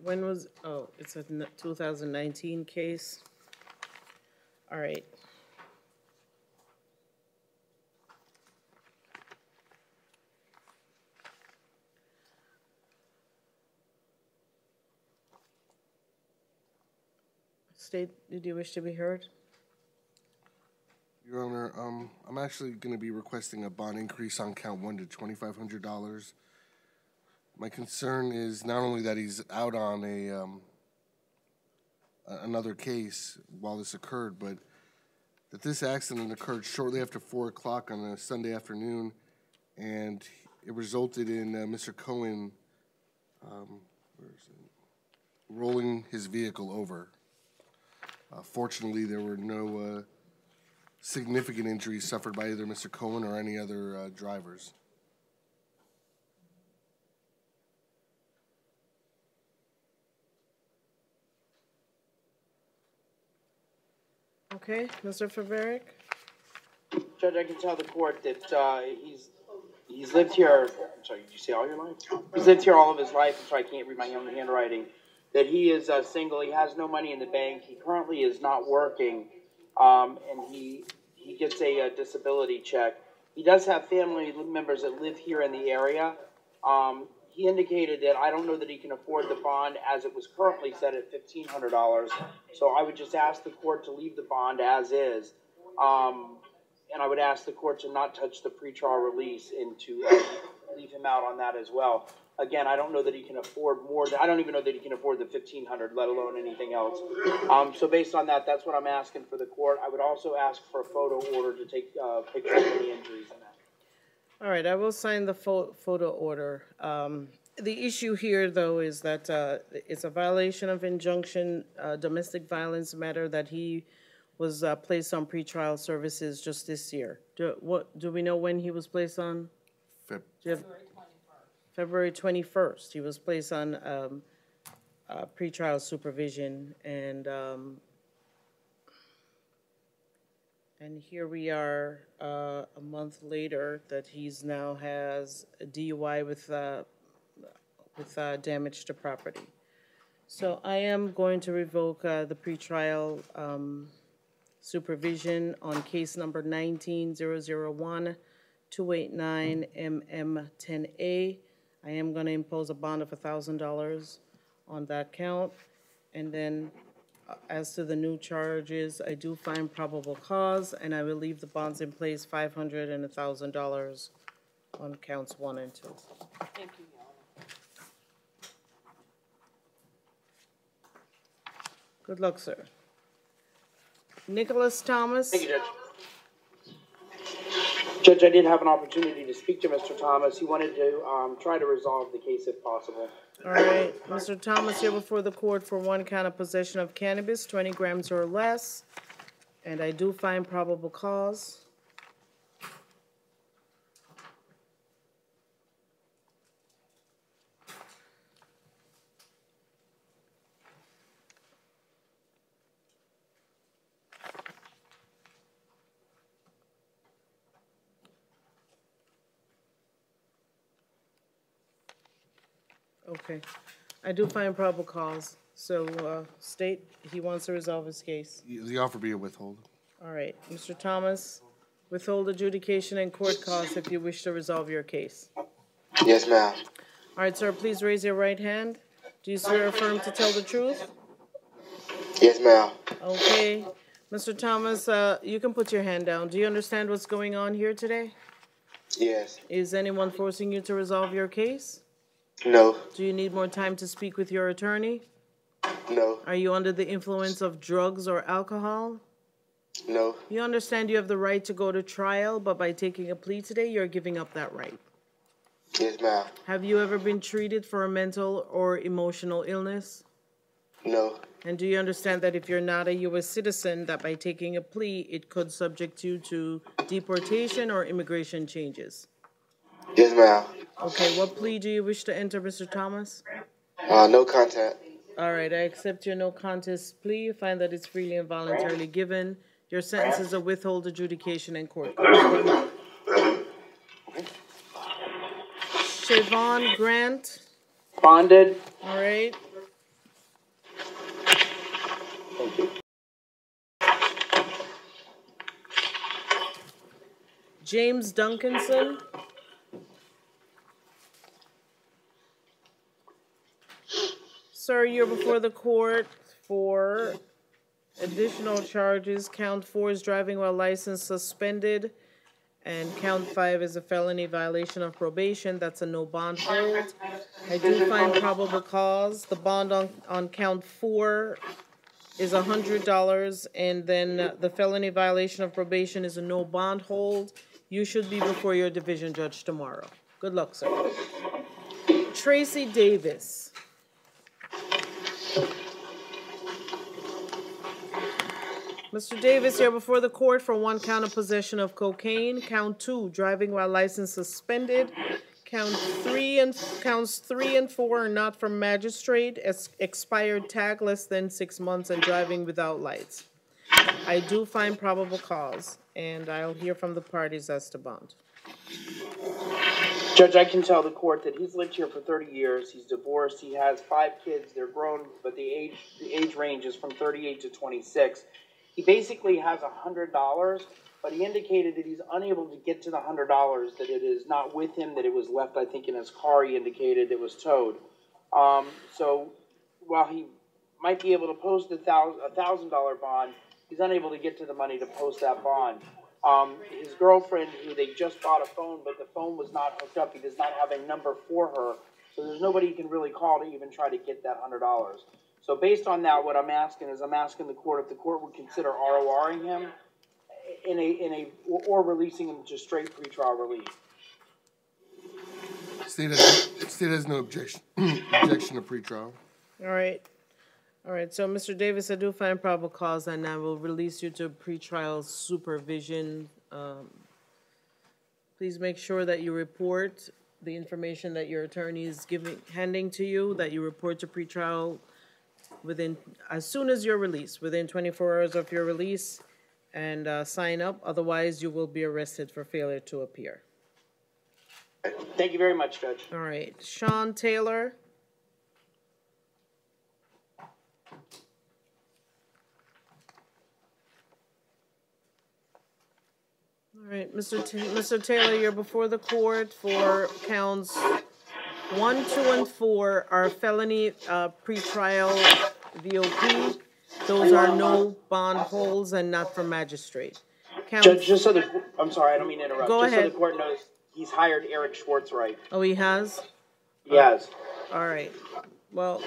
When was, oh, it's a 2019 case. All right. State, did you wish to be heard? Your Honor, I'm actually going to be requesting a bond increase on count 1 to $2,500. My concern is not only that he's out on another case while this occurred, but that this accident occurred shortly after 4 o'clock on a Sunday afternoon, and it resulted in Mr. Cohen rolling his vehicle over. Fortunately, there were no significant injuries suffered by either Mr. Cohen or any other drivers. Okay, Mr. Faveric? Judge, I can tell the court that he's lived here. I'm sorry, did you say all your life? He's lived here all of his life. I'm sorry, I can't read my own handwriting. That he is single. He has no money in the bank. He currently is not working, and he gets a disability check. He does have family members that live here in the area. He indicated that I don't know that he can afford the bond as it was currently set at $1,500. So I would just ask the court to leave the bond as is. And I would ask the court to not touch the pretrial release and to leave him out on that as well. Again, I don't know that he can afford more. I don't even know that he can afford the $1,500, let alone anything else. So based on that, that's what I'm asking for the court. I would also ask for a photo order to take pictures of any injuries in that. All right, I will sign the photo order. The issue here, though, is that it's a violation of injunction, domestic violence matter that he was placed on pretrial services just this year. Do we know when he was placed on? February 21st. February 21st. He was placed on pretrial supervision, and here we are a month later that he's now has a DUI with damage to property. So I am going to revoke the pretrial supervision on case number 19-001-289-MM10A. I am going to impose a bond of $1,000 on that count. And then as to the new charges, I do find probable cause, and I will leave the bonds in place, $500 and $1,000 on counts 1 and 2. Thank you, Your Honor. Good luck, sir. Nicholas Thomas. Thank you, Judge. Judge, I did have an opportunity to speak to Mr. Thomas. He wanted to try to resolve the case if possible. All right, Mr. Thomas, here before the court for one count of possession of cannabis, 20 grams or less, and I do find probable cause. Okay, I do find probable cause. So, State, he wants to resolve his case. The offer be a withhold. All right, Mr. Thomas, withhold adjudication and court costs if you wish to resolve your case. Yes, ma'am. All right, sir, please raise your right hand. Do you swear or affirm to tell the truth? Yes, ma'am. Okay. Mr. Thomas, you can put your hand down. Do you understand what's going on here today? Yes. Is anyone forcing you to resolve your case? No. Do you need more time to speak with your attorney? No. Are you under the influence of drugs or alcohol? No. You understand you have the right to go to trial, but by taking a plea today, you're giving up that right. Yes, ma'am. Have you ever been treated for a mental or emotional illness? No. And do you understand that if you're not a U.S. citizen, that by taking a plea, it could subject you to deportation or immigration changes? Yes, ma'am. Okay, what plea do you wish to enter, Mr. Thomas? No contact. All right, I accept your no contest plea. You find that it's freely and voluntarily given. Your sentence is a withhold adjudication in court. Siobhan Grant. Bonded. All right. Thank you. James Duncanson. Sir, you're before the court for additional charges. Count 4 is driving while license suspended, and count 5 is a felony violation of probation. That's a no bond hold. I do find probable cause. The bond on count 4 is $100, and then the felony violation of probation is a no bond hold. You should be before your division judge tomorrow. Good luck, sir. Tracy Davis. Mr. Davis, you're before the court for 1 count of possession of cocaine. Count 2, driving while license suspended. Counts 3 and 4 are not from magistrate. Expired tag less than 6 months and driving without lights. I do find probable cause, and I'll hear from the parties as to bond. Judge, I can tell the court that he's lived here for 30 years. He's divorced. He has 5 kids. They're grown, but the age range is from 38 to 26. He basically has $100, but he indicated that he's unable to get to the $100, that it is not with him, that it was left, I think, in his car. He indicated it was towed. So while he might be able to post a $1,000 bond, he's unable to get to the money to post that bond. His girlfriend, who they just bought a phone, but the phone was not hooked up. He does not have a number for her, so there's nobody he can really call to even try to get that $100. So based on that, what I'm asking is, I'm asking the court if the court would consider RORing him or releasing him to straight pretrial release. State has no objection to pretrial. All right. So, Mr. Davis, I do find probable cause, and I will release you to pretrial supervision. Please make sure that you report the information that your attorney is handing to you, that you report to pretrial as soon as you're released, within 24 hours of your release, and sign up. Otherwise, you will be arrested for failure to appear. Thank you very much, Judge. All right. Sean Taylor. All right, Mr. Taylor, you're before the court for counts 1, 2, and 4 are felony pretrial VOP. Those are no bond holds and not from magistrate. Judge, just so I'm sorry, I don't mean to interrupt. Go ahead. So the court knows, he's hired Eric Schwartzreich. Oh, he has? He has. All right. Well.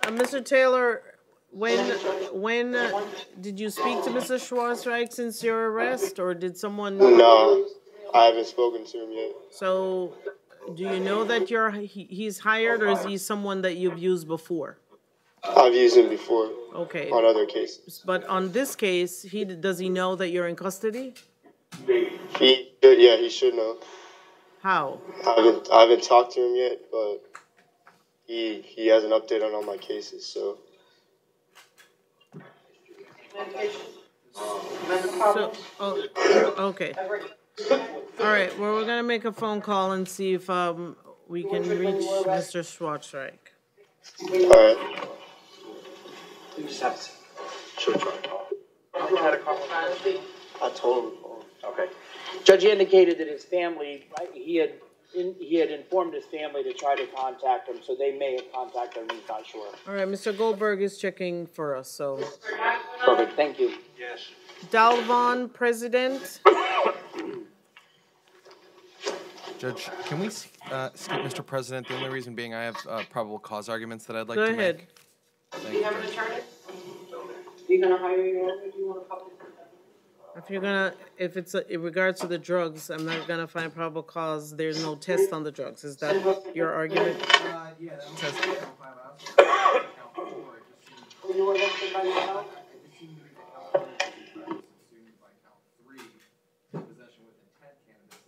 Mr. Taylor, when did you speak to Mr. Schwartzreich since your arrest, or did someone? No, I haven't spoken to him yet. So, do you know that he's hired, or is he someone that you've used before? I've used him before. Okay. On other cases. But on this case, does he know that you're in custody? He should know. How? I haven't talked to him yet, but he has an update on all my cases, so. Okay. All right. Well, we're gonna make a phone call and see if we can reach Mr. Schwartzreich. All right. You just have to. Sure, try. I told him. Okay. Judge indicated that his family, he had he had informed his family to try to contact him, so they may have contacted him, he's not sure. All right, Mr. Goldberg is checking for us, so. Perfect, thank you. Yes. Dalvon, President. Judge, can we skip Mr. President? The only reason being I have probable cause arguments that I'd like Go to ahead. make. Do Thank you you, have an Judge. attorney? Are you gonna hire your lawyer, or do you want a public? If it's in regards to the drugs, I'm not gonna find probable cause, there's no test on the drugs. Is that your argument? Yeah, that says count 5 out. Count 4, it just seemed. Were you arrested by yourself? It seemed to be the count 4 was subsumed by count 3, possession with intent cannabis.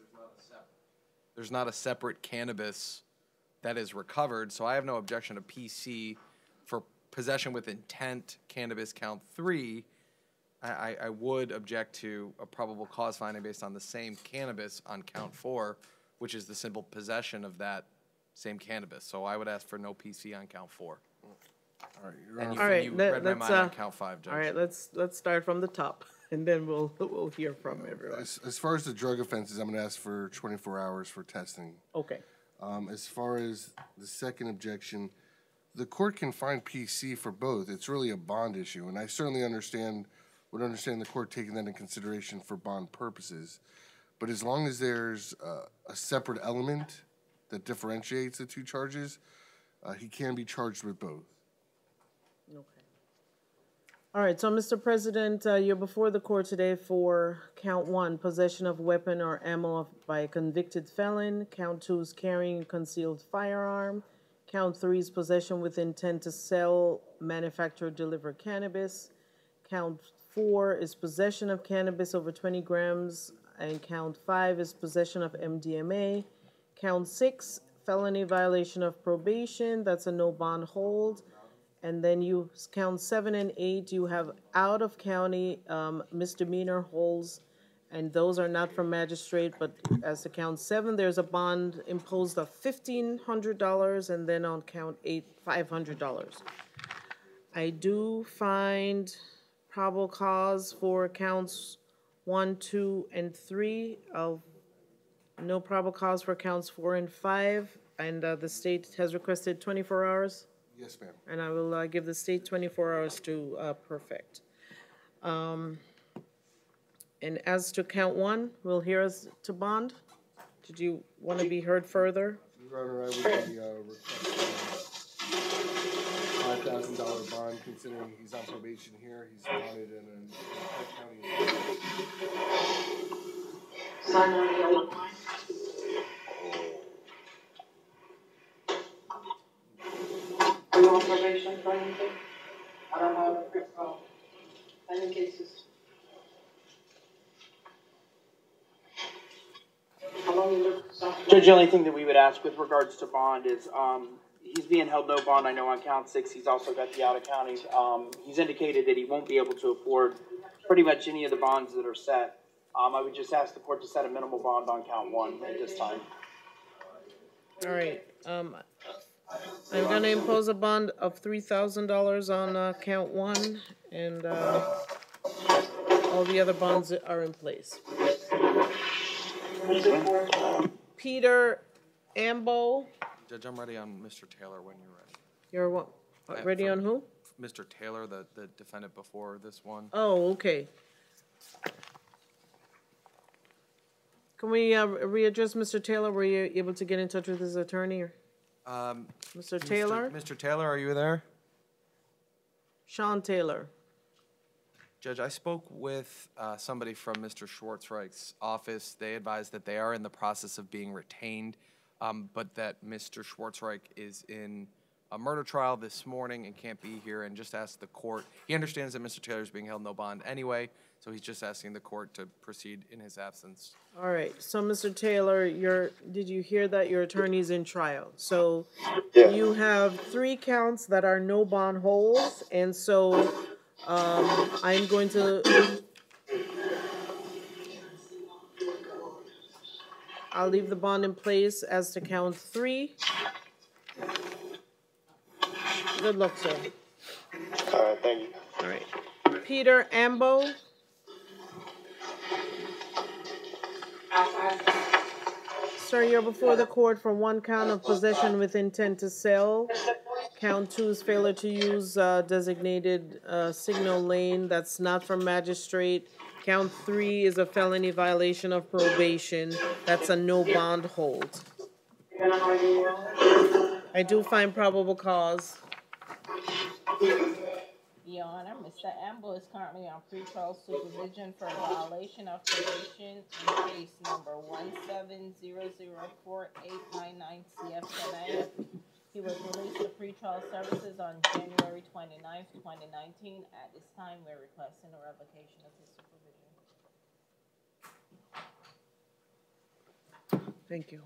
There's not a separate cannabis that is recovered, so I have no objection to PC for possession with intent cannabis count 3. I would object to a probable cause finding based on the same cannabis on count 4, which is the simple possession of that same cannabis. So I would ask for no PC on count 4. All right, Your And Honor. you read my mind on count 5, Judge. All right, let's start from the top, and then we'll hear from everyone. As far as the drug offenses, I'm going to ask for 24 hours for testing. Okay. As far as the second objection, the court can find PC for both. It's really a bond issue, and I certainly would understand the court taking that into consideration for bond purposes. But as long as there's a separate element that differentiates the two charges, he can be charged with both. Okay. All right, so Mr. President, you're before the court today for count 1, possession of weapon or ammo by a convicted felon. Count 2 is carrying a concealed firearm. Count 3 is possession with intent to sell, manufacture, or deliver cannabis. Count 4 is possession of cannabis over 20 grams, and count 5 is possession of MDMA. Count 6, felony violation of probation, that's a no bond hold. And then you count 7 and 8, you have out of county misdemeanor holds, and those are not from magistrate, but as to count 7, there's a bond imposed of $1,500, and then on count 8, $500. I do find probable cause for counts 1, 2, and 3 of no probable cause for counts 4 and 5, and the state has requested 24 hours. Yes, ma'am. And I will give the state 24 hours to perfect. And as to count 1, we'll hear us to bond. Did you want to be heard further? Your Honor, I would be requesting $5,000 bond, considering he's on probation here. He's wanted in a County. Sign on the other line. Are you on probation for anything? I don't know. Any cases? How long you look? Judge, the only thing that we would ask with regards to bond is, he's being held no bond, I know on count 6, he's also got the out of county. He's indicated that he won't be able to afford pretty much any of the bonds that are set. I would just ask the court to set a minimal bond on count 1 at this time. All right. I'm going to impose a bond of $3,000 on count 1, and all the other bonds are in place. Peter Ambo. Judge, I'm ready on Mr. Taylor when you're ready. You're what? Ready on who? Mr. Taylor, the defendant before this one. Oh, okay. Can we readdress Mr. Taylor? Were you able to get in touch with his attorney? Mr. Taylor? Mr. Taylor, are you there? Sean Taylor. Judge, I spoke with somebody from Mr. Schwartzreich's office. They advised that they are in the process of being retained, but that Mr. Schwartzreich is in a murder trial this morning and can't be here, and just asked the court. He understands that Mr. Taylor is being held no bond anyway, so he's just asking the court to proceed in his absence. All right. So, Mr. Taylor, did you hear that your attorney's in trial? So, you have 3 counts that are no bond holds, and so I'm going to. I'll leave the bond in place as to count 3. Good luck, sir. All right, thank you. All right. Peter Ambo. Sir, you're before the court for one count of possession with intent to sell. Count 2 is failure to use designated signal lane. That's not from magistrate. Count 3 is a felony violation of probation. That's a no bond hold. I do find probable cause. Your Honor, Mr. Amble is currently on pretrial supervision for violation of probation in case number 170048999 CF10A. He was released to pretrial services on January 29th, 2019. At this time, we're requesting a revocation of his supervision. Thank you.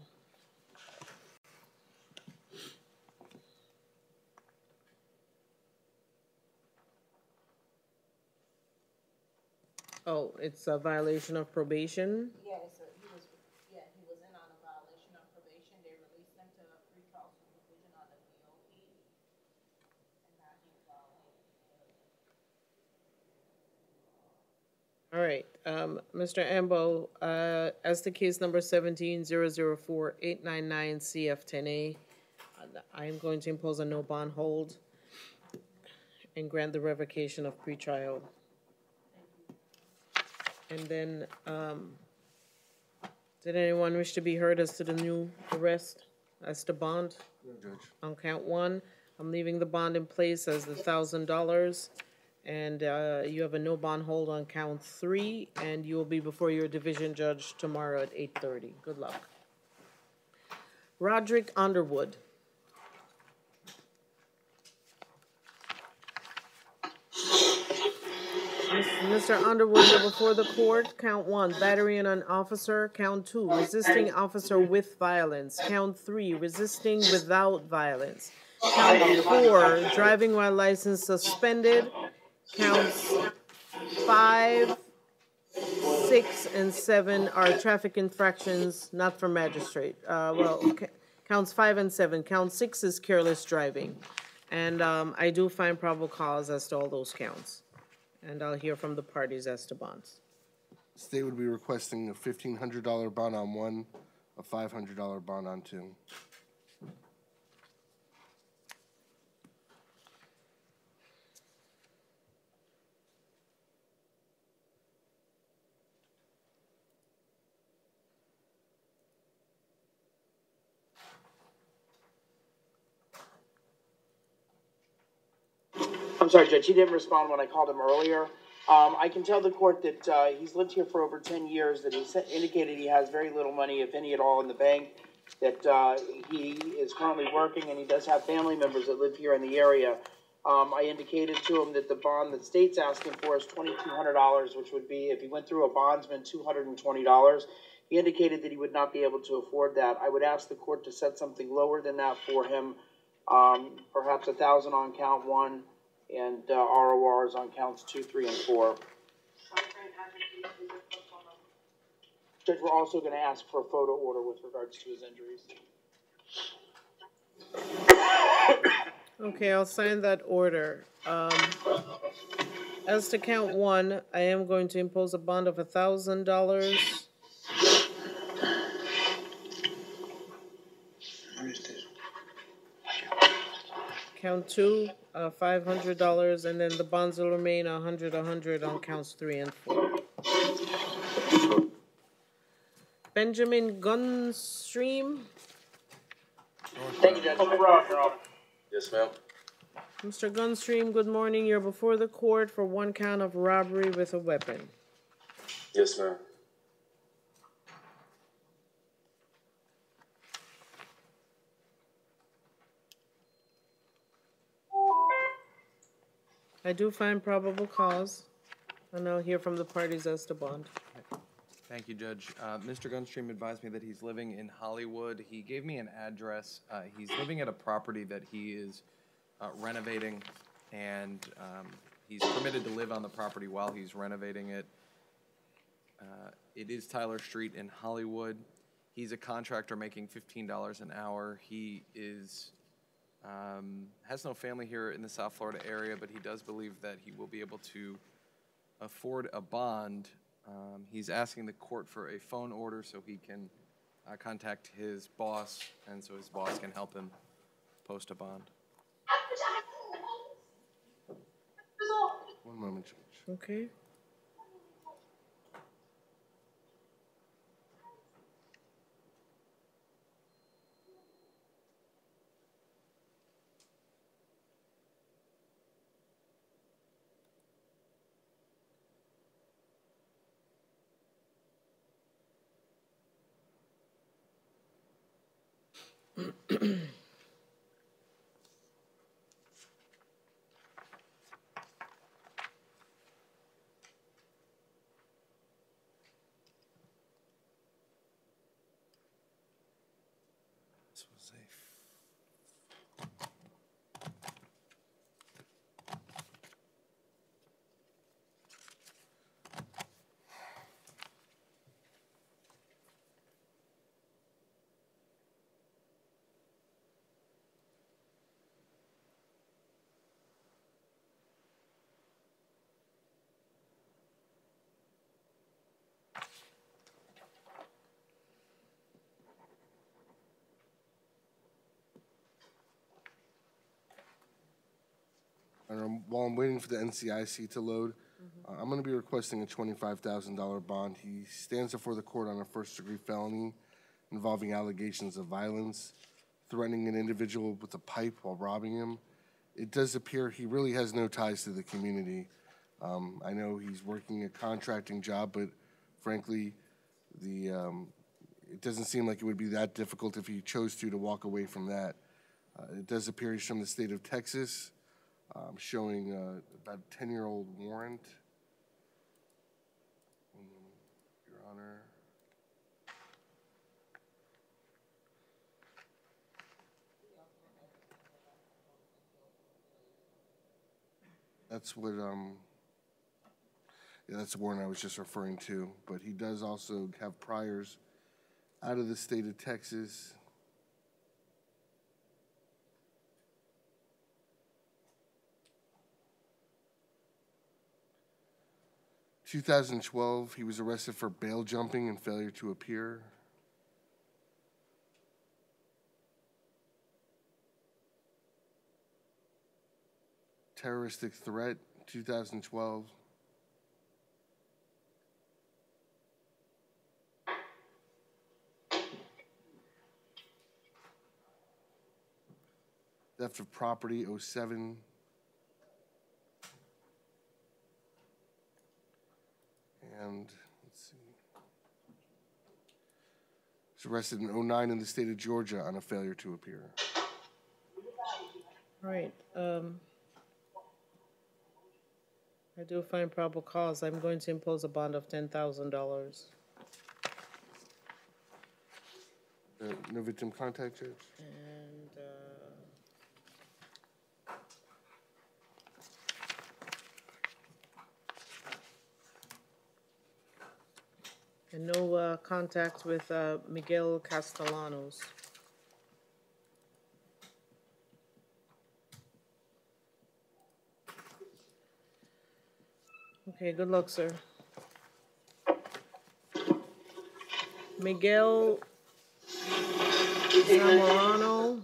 Oh, it's a violation of probation? Yeah, he was in on a violation of probation. They released him to pretrial supervision on the BOP. And now he's violating. All right, Mr. Ambo, as to case number 17-004-899 CF10A, I am going to impose a no bond hold and grant the revocation of pretrial. And then, did anyone wish to be heard as to the new arrest, as to bond? No, Judge. On count 1, I'm leaving the bond in place as the $1,000. And you have a no bond hold on count 3, and you will be before your division judge tomorrow at 8:30. Good luck. Roderick Underwood. Mr. Underwood, you're before the court. Count 1, battery on an officer. Count 2, resisting officer with violence. Count 3, resisting without violence. Count 4, driving while license suspended. Counts 5, 6, and 7 are traffic infractions, not for magistrate. Counts 5 and 7. Count 6 is careless driving. And I do find probable cause as to all those counts. And I'll hear from the parties as to bonds. State would be requesting a $1,500 bond on 1, a $500 bond on 2. I'm sorry, Judge, he didn't respond when I called him earlier. I can tell the court that he's lived here for over 10 years, that he's indicated he has very little money, if any at all, in the bank, that he is currently working, and he does have family members that live here in the area. I indicated to him that the bond that state's asking for is $2,200, which would be, if he went through a bondsman, $220. He indicated that he would not be able to afford that. I would ask the court to set something lower than that for him, perhaps $1,000 on count 1. And RORs on counts 2, 3, and 4. Judge, we're also going to ask for a photo order with regards to his injuries. Okay, I'll sign that order. As to count 1, I am going to impose a bond of $1,000. Count 2, $500, and then the bonds will remain $100 on counts 3 and 4. Benjamin Gunstream. Thank you, Judge. Yes, ma'am. Mr. Gunstream, good morning. You're before the court for 1 count of robbery with a weapon. Yes, ma'am. I do find probable cause, and I'll hear from the parties as to bond. Thank you, Judge. Mr. Gunstream advised me that he's living in Hollywood. He gave me an address. He's living at a property that he is renovating, and he's permitted to live on the property while he's renovating it. It is Tyler Street in Hollywood. He's a contractor making $15 an hour. He is has no family here in the South Florida area, but he does believe that he will be able to afford a bond. He's asking the court for a phone order so he can contact his boss, and so his boss can help him post a bond. One moment, Judge. Okay. This was a And while I'm waiting for the NCIC to load, I'm going to be requesting a $25,000 bond. He stands before the court on a first-degree felony involving allegations of violence, threatening an individual with a pipe while robbing him. It does appear he really has no ties to the community. I know he's working a contracting job, but frankly, it doesn't seem like it would be that difficult if he chose to walk away from that. It does appear he's from the state of Texas. Showing about a 10-year-old warrant. Your Honor. That's what, yeah, that's the warrant I was just referring to. But he does also have priors out of the state of Texas. 2012, he was arrested for bail jumping and failure to appear. Terroristic threat, 2012. Theft of property, 07. And let's see. He was arrested in 09 in the state of Georgia on a failure to appear. All right. I do find probable cause. I'm going to impose a bond of $10,000. No victim contact, Judge? And no contact with Miguel Castellanos. Okay, good luck, sir. Miguel Zamorano.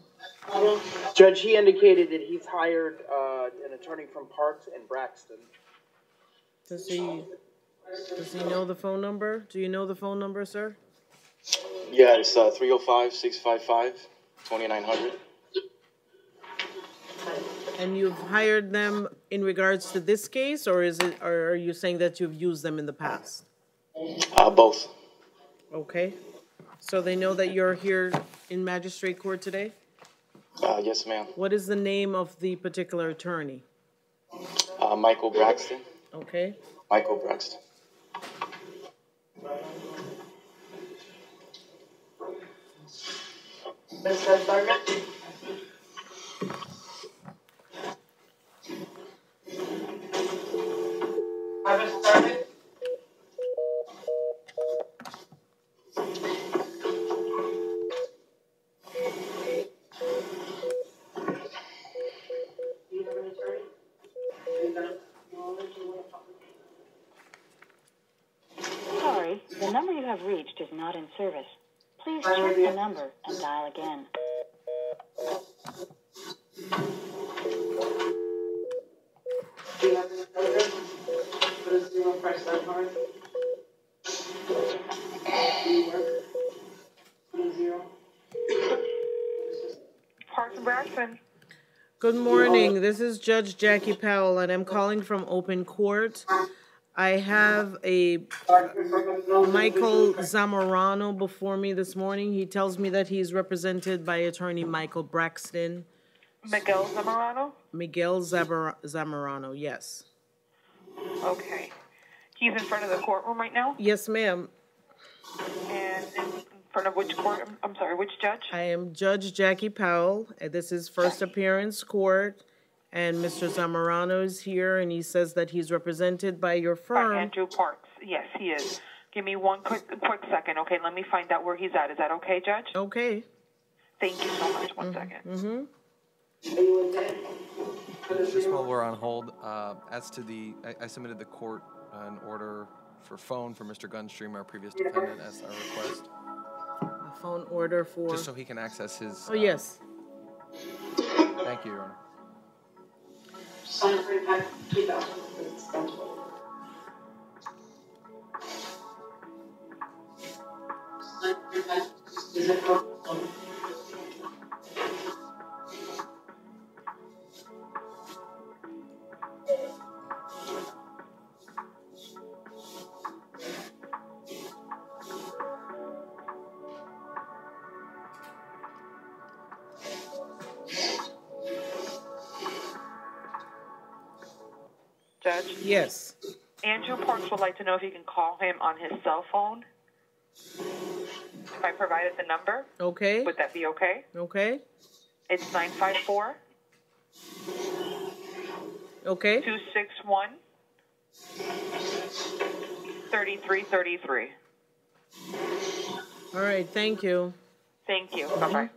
Judge, he indicated that he's hired an attorney from Parks and Braxton. Does he know the phone number? Do you know the phone number, sir? Yeah, it's 305-655-2900. And you've hired them in regards to this case, or are you saying that you've used them in the past? Both. Okay. So they know that you're here in magistrate court today? Yes, ma'am. What is the name of the particular attorney? Michael Braxton. Okay. Michael Braxton. Mr. Sergeant? Mr. Sergeant? Sorry, the number you have reached is not in service. Please check the number and dial again. Do you have this program? Put a 0 price that card. Do you work? Put a 0. Parks and Braxton. Good morning. This is Judge Jackie Powell, and I'm calling from open court. I have a Michael Zamorano before me this morning. He tells me that he's represented by attorney Michael Braxton. Miguel Zamorano? Miguel Zamorano, yes. Okay. He's in front of the courtroom right now? Yes, ma'am. And in front of which court? I'm sorry, which judge? I am Judge Jackie Powell. This is first appearance court. And Mr. Zamorano is here, and he says that he's represented by your firm. By Andrew Parks. Yes, he is. Give me one quick second, okay? Let me find out where he's at. Is that okay, Judge? Okay. Thank you so much. One second. Mm-hmm. Just while we're on hold, as to the, I submitted the court an order for phone for Mr. Gunstream, our previous defendant, as our request. A phone order for... Just so he can access his... Oh, yes. Thank you, Your Honor. Sign for impact 2000. Sign for impact. Is it for... Judge? Yes. Andrew Parks would like to know if you can call him on his cell phone. If I provided the number. Okay. Would that be okay? Okay. It's 954. Okay. 261. 3333. All right, thank you. Thank you. Bye-bye.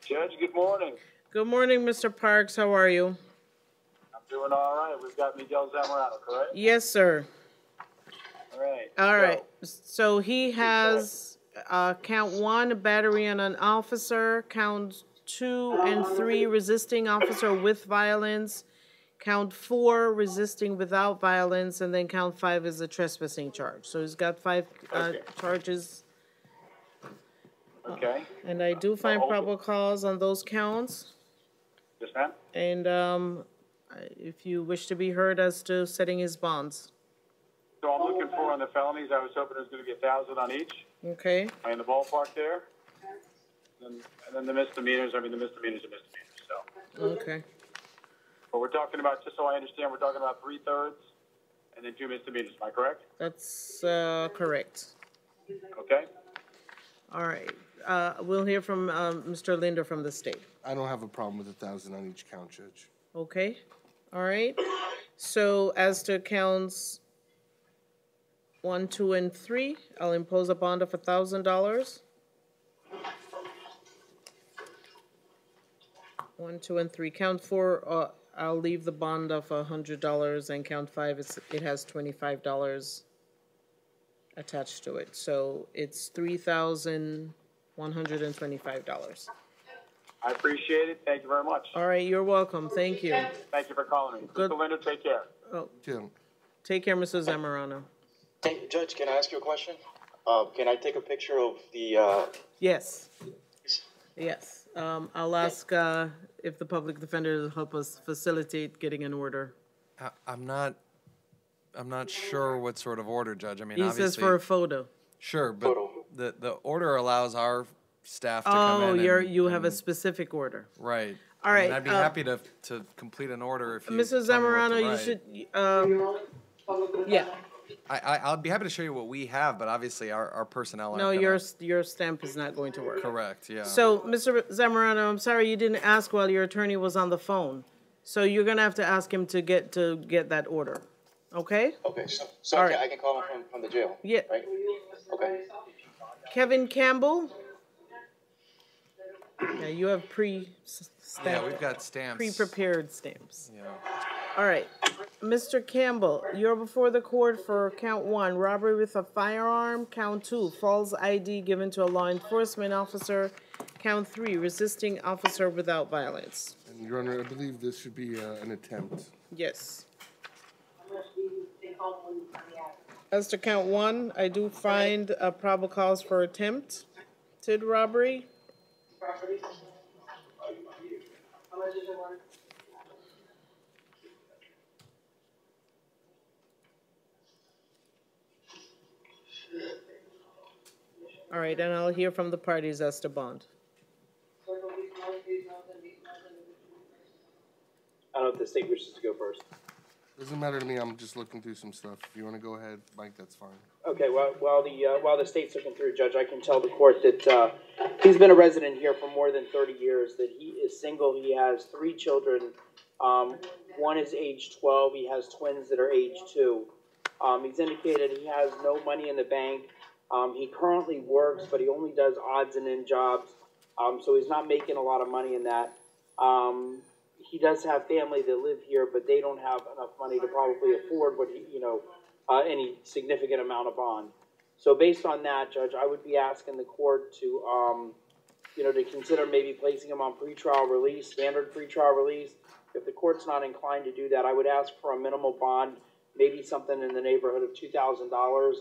Judge, good morning. Good morning, Mr. Parks. How are you? I'm doing all right. We've got Miguel Zamorano, correct? Yes, sir. All right. All right. So he has count 1, battery on an officer, count 2 and 3, resisting officer with violence, count 4, resisting without violence, and then count 5 is a trespassing charge. So he's got 5 charges. Okay. And I do find probable cause on those counts. Yes, ma'am. And if you wish to be heard as to setting his bonds. So I'm looking for on the felonies, I was hoping it was going to be 1,000 on each. Okay. Am I in the ballpark there? And then the misdemeanors, the misdemeanors are misdemeanors, so. Okay. But we're talking about, just so I understand, we're talking about 3/3 and then 2 misdemeanors, am I correct? That's correct. Okay. All right. We'll hear from Mr. Linder from the state. I don't have a problem with 1,000 on each count, Judge. Okay. All right. So as to counts 1, 2, and 3, I'll impose a bond of $1,000. 1, 2, and 3. Count 4, I'll leave the bond of $100, and count 5, it has $25 attached to it. So it's $3,125. I appreciate it. Thank you very much. All right, you're welcome. Thank you. Thank you for calling me. Good. Mr. Linder, take care. Oh, take care, Mr. Zamorano. Hey, Judge, can I ask you a question? Can I take a picture of the, Yes. Yes. I'll ask if the public defender will help us facilitate getting an order. I'm not sure what sort of order, Judge. I mean, He obviously. says for a photo. Sure, but the order allows our staff to come in. You have a specific order. Right. All right. I mean, I'd be happy to complete an order if you. Mr. Zamorano, you should. Yeah. I'll be happy to show you what we have, but obviously our personnel aren't. No, gonna... your stamp is not going to work. Correct. Yeah. So, Mr. Zamorano, I'm sorry you didn't ask while your attorney was on the phone. So you're gonna have to ask him to get that order. Okay? Okay, so All I can, right. I can call him from the jail, Yeah. right? Okay. Kevin Campbell? Yeah, you have pre-stamped. Yeah, we've got stamps. Pre-prepared stamps. Yeah. All right. Mr. Campbell, you're before the court for count 1, robbery with a firearm. Count 2, false ID given to a law enforcement officer. Count 3, resisting officer without violence. And Your Honor, I believe this should be an attempt. Yes. As to count 1, I do find a probable cause for attempted robbery. All right, and I'll hear from the parties as to bond. I don't know if the state wishes to go first. Doesn't matter to me, I'm just looking through some stuff. If you want to go ahead, Mike, that's fine. Okay, while the state's looking through, Judge, I can tell the court that he's been a resident here for more than 30 years, that he is single, he has 3 children. One is age 12, he has twins that are age 2. He's indicated he has no money in the bank. He currently works, but he only does odds and end jobs, so he's not making a lot of money in that. He does have family that live here, but they don't have enough money to probably afford what any significant amount of bond. So based on that, Judge, I would be asking the court to, to consider maybe placing him on pretrial release, standard pretrial release. If the court's not inclined to do that, I would ask for a minimal bond, maybe something in the neighborhood of $2,000.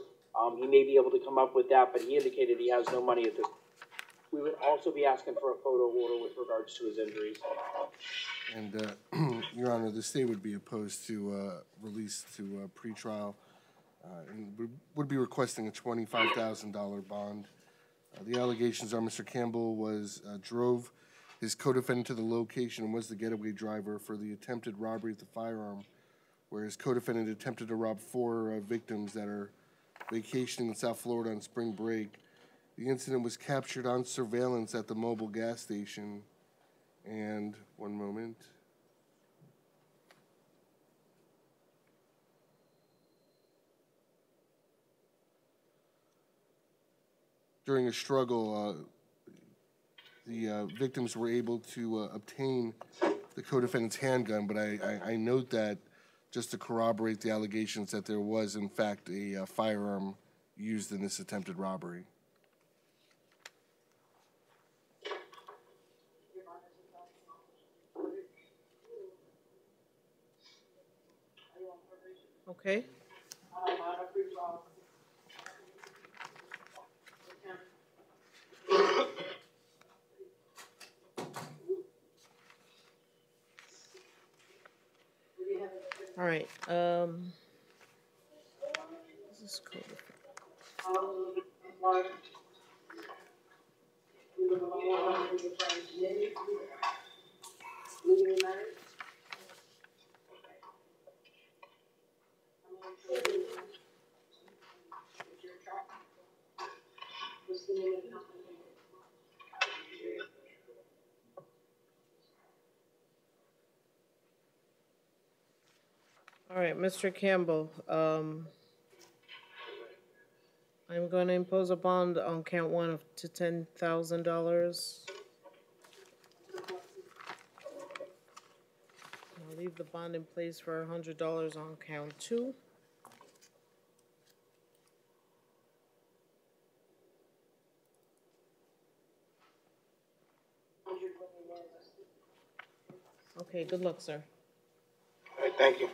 He may be able to come up with that, but he indicated he has no money at this. We would also be asking for a photo order with regards to his injuries. And, Your Honor, the state would be opposed to release to pretrial and would be requesting a $25,000 bond. The allegations are Mr. Campbell drove his co-defendant to the location and was the getaway driver for the attempted robbery with the firearm, where his co-defendant attempted to rob 4 victims that are vacationing in South Florida on spring break. The incident was captured on surveillance at the mobile gas station. And one moment. During a struggle, the victims were able to obtain the co-defendant's handgun, but I note that just to corroborate the allegations that there was, in fact, a firearm used in this attempted robbery. Okay. All right. This is cool. All right, Mr. Campbell, I'm going to impose a bond on count 1 to $10,000. I'll leave the bond in place for $100 on count 2. Okay, good luck, sir. All right, thank you.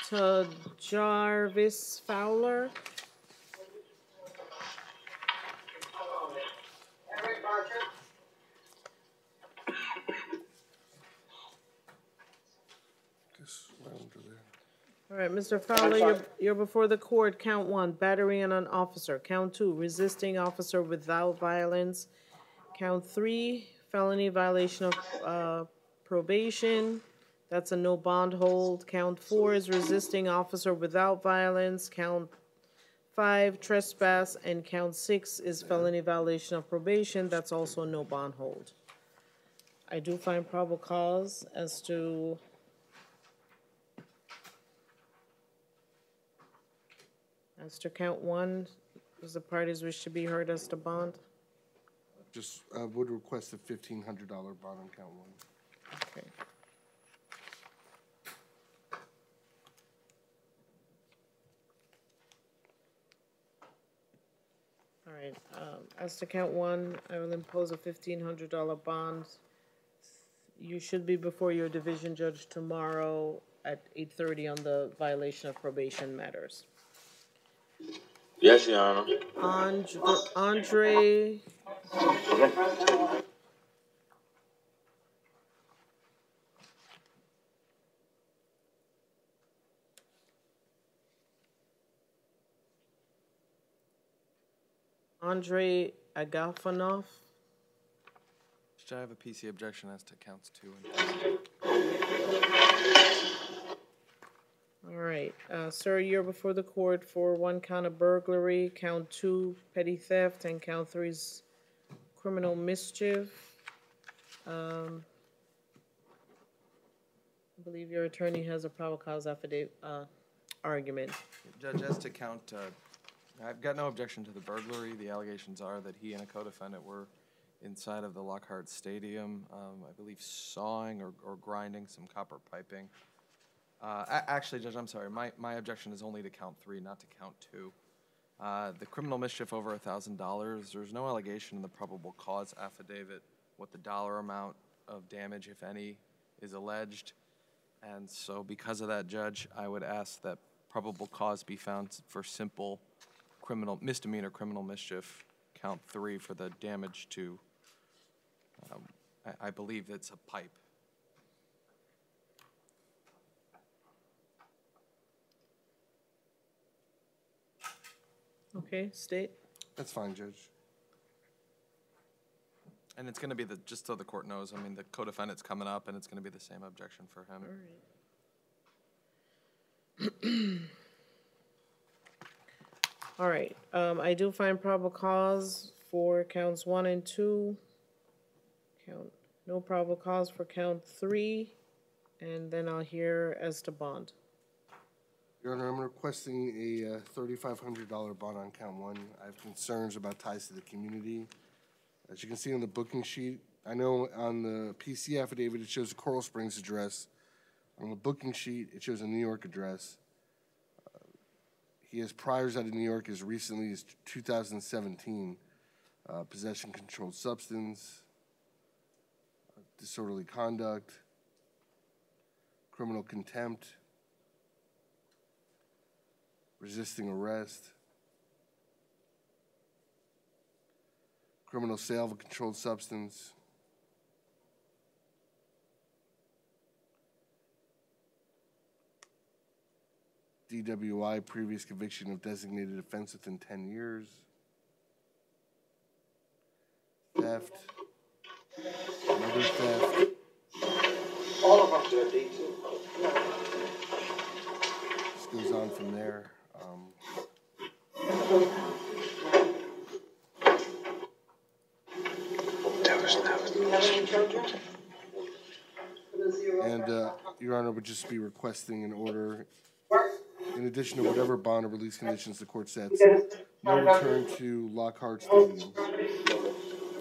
To Jarvis Fowler. All right, Mr. Fowler, you're before the court. Count 1, battery on an officer. Count 2, resisting officer without violence. Count 3, felony violation of probation. That's a no bond hold. Count 4 is resisting officer without violence. Count 5, trespass. And count 6 is felony violation of probation. That's also a no bond hold. I do find probable cause as to As to count one, does the parties wish to be heard as to bond? Just would request a $1,500 bond on count one. Okay. All right, as to count one, I will impose a $1,500 bond. You should be before your division judge tomorrow at 8:30 on the violation of probation matters. Yes, Your Honor. Andre Agafonov. Should I have a PC objection as to counts 2 and 3? All right, sir, you're before the court for 1 count of burglary, count 2 petty theft, and count 3's criminal mischief. I believe your attorney has a probable cause affidavit argument. Judge, as to count, I've got no objection to the burglary. The allegations are that he and a co-defendant were inside of the Lockhart Stadium, I believe sawing or grinding some copper piping. Actually, Judge, I'm sorry. My objection is only to count 3, not to count 2. The criminal mischief over $1,000, there's no allegation in the probable cause affidavit what the dollar amount of damage, if any, is alleged. And so because of that, Judge, I would ask that probable cause be found for simple misdemeanor criminal mischief, count 3 for the damage to, I believe it's a pipe. Okay, state. That's fine, Judge. And it's going to be just so the court knows, I mean, the co-defendant's coming up, and it's going to be the same objection for him. All right. I do find probable cause for counts 1 and 2. No probable cause for count 3, and then I'll hear as to bond. Your Honor, I'm requesting a $3,500 bond on count 1. I have concerns about ties to the community. As you can see on the booking sheet, I know on the PC affidavit it shows a Coral Springs address. On the booking sheet, it shows a New York address. He has priors out of New York as recently as 2017. Possession controlled substance, disorderly conduct, criminal contempt, resisting arrest, criminal sale of a controlled substance, DWI, previous conviction of designated offense within 10 years, theft, another theft. All of them do a D2. This goes on from there. And Your Honor, would just be requesting an order, in addition to whatever bond or release conditions the court sets, no return to Lockhart Stadium.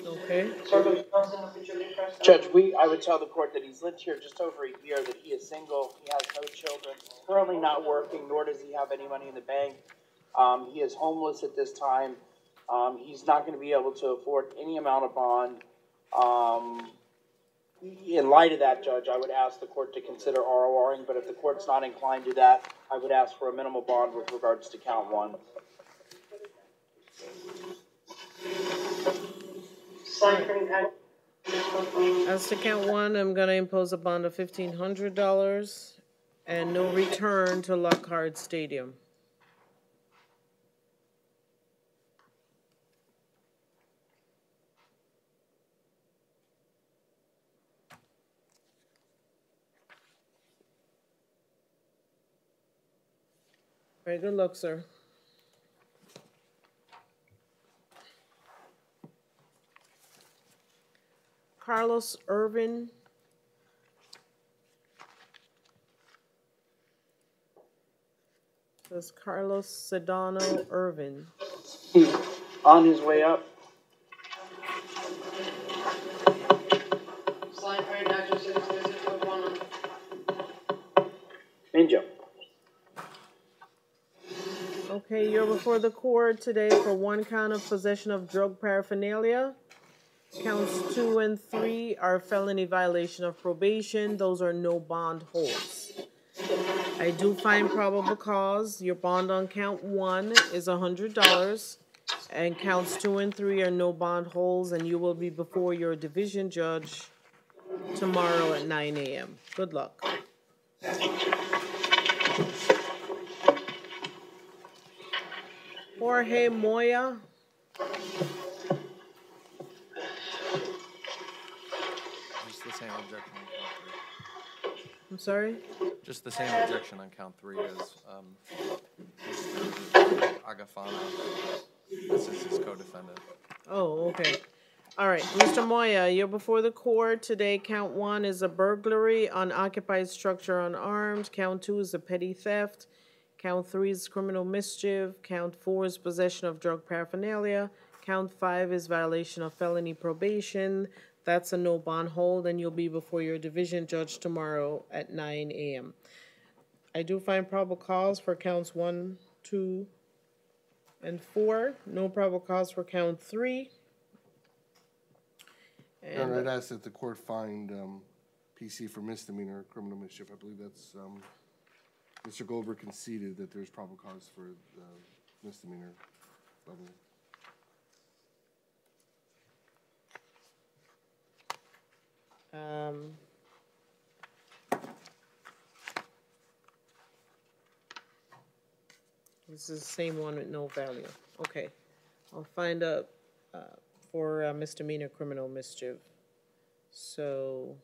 Okay. Judge, I would tell the court that he's lived here just over a year, that he is single, he has no children, currently not working, nor does he have any money in the bank. He is homeless at this time. He's not going to be able to afford any amount of bond. In light of that, Judge, I would ask the court to consider RORing, but if the court's not inclined to that, I would ask for a minimal bond with regards to count 1. As to count 1, I'm going to impose a bond of $1,500 and no return to Lockhart Stadium. Very good luck, sir. Carlos Irvin. is Carlos Sedano Irvin. He's on his way up. Ninja. Okay, you're before the court today for one count of possession of drug paraphernalia. Counts 2 and 3 are felony violation of probation. Those are no bond holds. I do find probable cause. Your bond on count 1 is $100, and counts 2 and 3 are no bond holds, and you will be before your division judge tomorrow at 9 a.m. Good luck. Jorge Moya. Just the same objection on count 3. I'm sorry? Just the same objection on count 3 as Mr. Agafano. This is his co-defendant. Oh, okay. All right. Mr. Moya, you're before the court today. Count 1 is a burglary, unoccupied structure unarmed. Count 2 is a petty theft. Count 3 is criminal mischief. Count 4 is possession of drug paraphernalia. Count 5 is violation of felony probation. That's a no bond hold, and you'll be before your division judge tomorrow at 9 a.m. I do find probable cause for counts 1, 2, and 4. No probable cause for count 3. And I'd ask that the court find PC for misdemeanor criminal mischief. I believe that's Mr. Goldberg conceded that there's probable cause for the misdemeanor level. This is the same one with no value. Okay. I'll find out for misdemeanor criminal mischief. So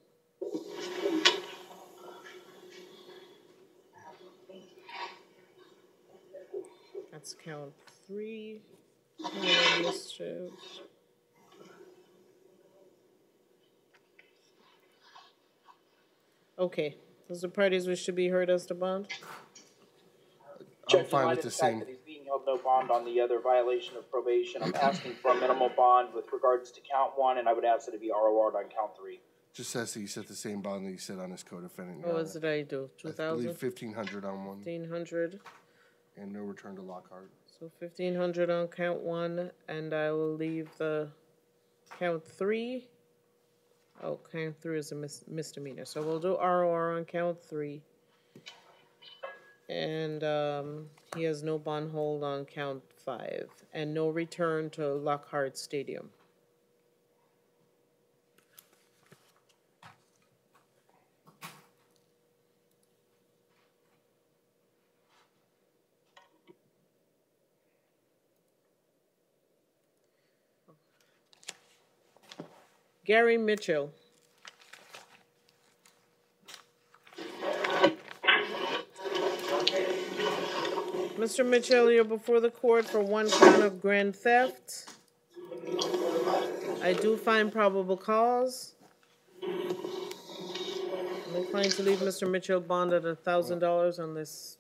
that's count 3. Criminal mischief. Okay. Does the parties wish to be heard as to bond? Judge, in light of the fact that he's being held no bond on the other violation of probation, I'm asking for a minimal bond with regards to count 1, and I would ask that it be ROR'd on count 3. Just ask that you set the same bond that you set on his co-defendant. What was it I do? 2,000? I believe 1,500 on one. 1,500. And no return to Lockhart. So 1,500 on count 1, and I will leave the count 3. Oh, count 3 is a misdemeanor. So we'll do ROR on count 3. And he has no bond hold on count 5. And no return to Lockhart Stadium. Gary Mitchell. Mr. Mitchell, you're before the court for one count of grand theft. I do find probable cause. I'm inclined to leave Mr. Mitchell bonded at $1,000 unless...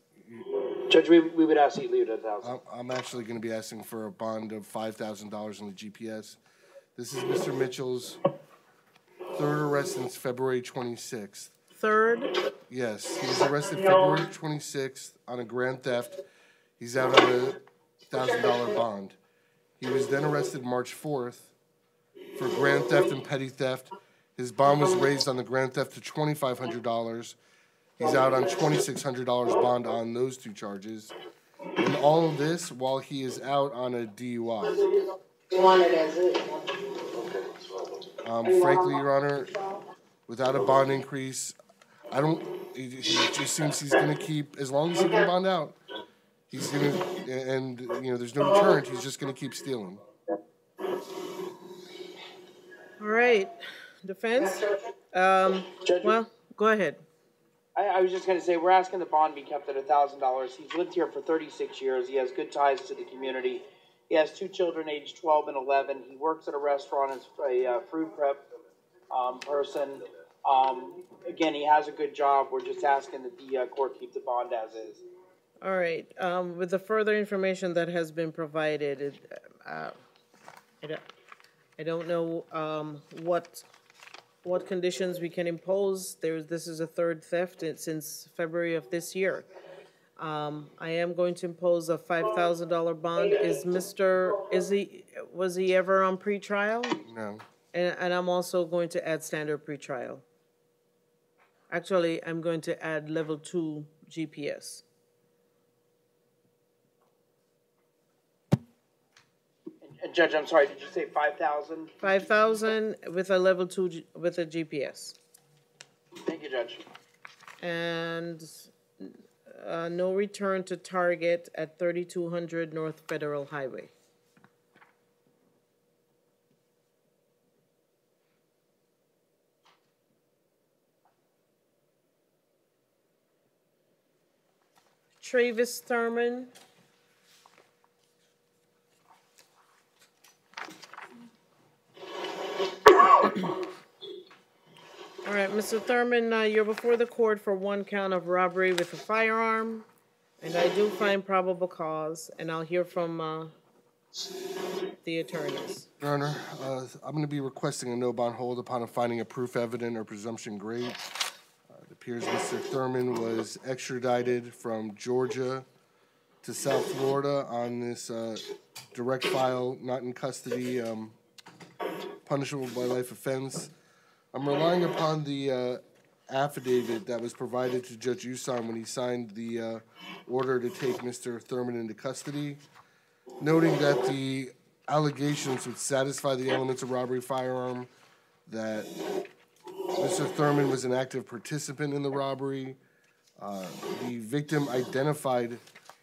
Judge, we would ask you to leave it at 1,000. I'm actually going to be asking for a bond of $5,000 on the GPS. This is Mr. Mitchell's third arrest since February 26th. Third? Yes, he was arrested February 26th on a grand theft. He's out on a $1,000 bond. He was then arrested March 4th for grand theft and petty theft. His bond was raised on the grand theft to $2,500. He's out on $2,600 bond on those two charges. And all of this while he is out on a DUI. Frankly, Your Honor, without a bond increase, it just seems he's going to keep, as long as he can bond out, he's going to, and, there's no deterrent, he's just going to keep stealing. All right. Defense? Well, go ahead. I was just going to say, we're asking the bond be kept at $1,000. He's lived here for 36 years. He has good ties to the community. He has 2 children, aged 12 and 11. He works at a restaurant as a food prep person. Again, he has a good job. We're just asking that the court keep the bond as is. All right, with the further information that has been provided, I don't know, what conditions we can impose. This is a third theft since February of this year. I am going to impose a $5,000 bond. Was he ever on pretrial? No. And I'm also going to add standard pretrial. Actually, I'm going to add level 2 GPS. And Judge, I'm sorry, did you say 5,000? 5,000 with a level 2 with a GPS. Thank you, Judge. And no return to target at 3200 North Federal Highway. Travis Thurman. All right, Mr. Thurman, you're before the court for one count of robbery with a firearm, and I do find probable cause, and I'll hear from the attorneys. Your Honor, I'm going to be requesting a no bond hold upon a finding of proof evident or presumption great. It appears Mr. Thurman was extradited from Georgia to South Florida on this direct file, not in custody, punishable by life offense. I'm relying upon the affidavit that was provided to Judge Usan when he signed the order to take Mr. Thurman into custody, noting that the allegations would satisfy the elements of robbery firearm, that Mr. Thurman was an active participant in the robbery. The victim identified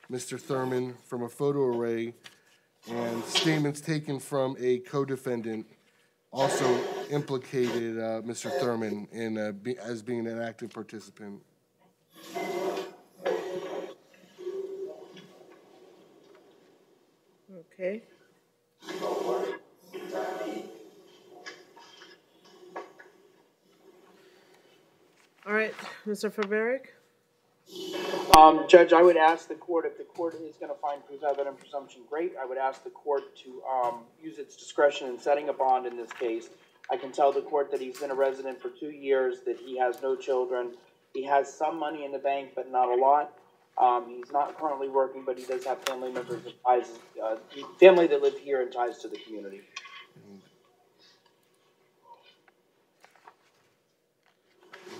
Mr. Thurman from a photo array, and statements taken from a co-defendant also implicated Mr. Thurman in as being an active participant. Okay. All right, Mr. Faberich? Judge, I would ask the court, if the court is going to find proof evident presumption great, I would ask the court to use its discretion in setting a bond in this case. I can tell the court that he's been a resident for 2 years, that he has no children. He has some money in the bank, but not a lot. He's not currently working, but he does have family members and ties, family that live here and ties to the community.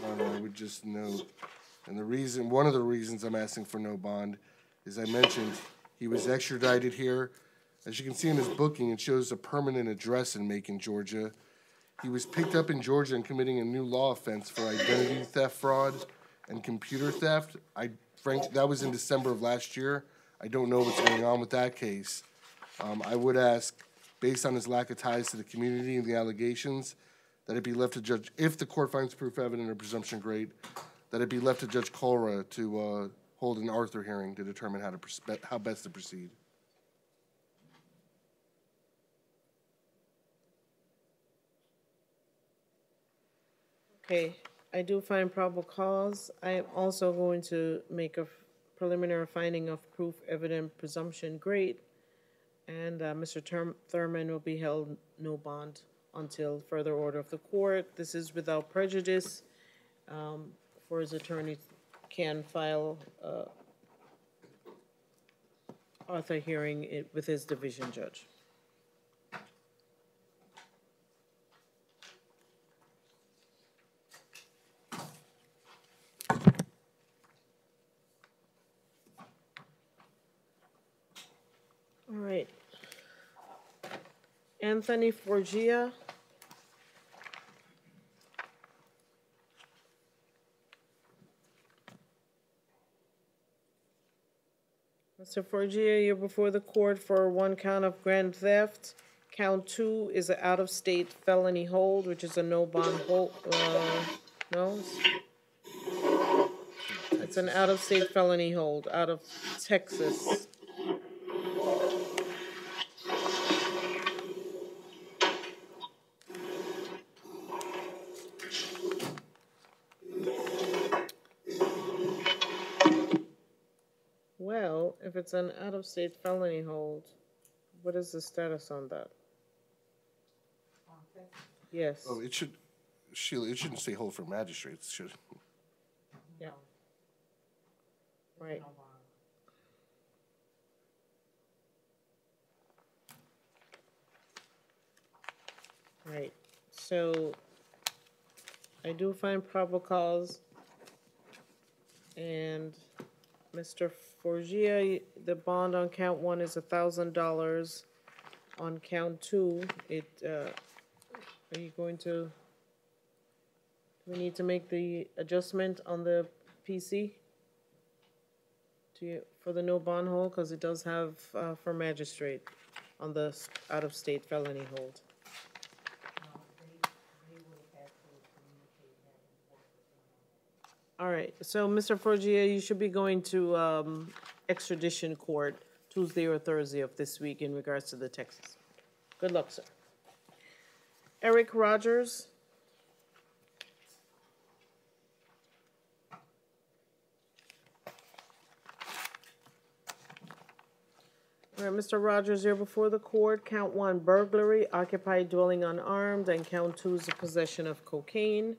I would just note, and one of the reasons I'm asking for no bond is I mentioned he was extradited here. As you can see in his booking, it shows a permanent address in Macon, Georgia. He was picked up in Georgia and committing a new law offense for identity theft fraud and computer theft. That was in December of last year. I don't know what's going on with that case. I would ask, based on his lack of ties to the community and the allegations, that it be left to Judge, if the court finds proof evident or presumption great, that it be left to Judge Colra to hold an Arthur hearing to determine how best to proceed. Okay, I do find probable cause. I am also going to make a preliminary finding of proof evident presumption great, and Mr. Thurman will be held no bond until further order of the court. This is without prejudice, for his attorney can file Arthur hearing with his division judge. All right. Anthony Forgia. Mr. Forgia, you're before the court for one count of grand theft. Count 2 is an out-of-state felony hold, which is a no bond hold. No? It's an out-of-state felony hold out of Texas. it's an out-of-state felony hold, what is the status on that? Yes. Oh, it should, Sheila, it shouldn't say hold for magistrates, should it? Yeah. Right. Right, so I do find probable cause, and Mr. Forgia, the bond on count 1 is $1,000. On count 2, are you going to, do we need to make the adjustment on the PC? For the no bond hold, because it does have for magistrate on the out-of-state felony hold. All right, so Mr. Forgia, you should be going to extradition court Tuesday or Thursday of this week in regards to the Texas. Good luck, sir. Eric Rogers. All right, Mr. Rogers, you're before the court. Count 1, burglary, occupied dwelling unarmed, and count 2 is the possession of cocaine.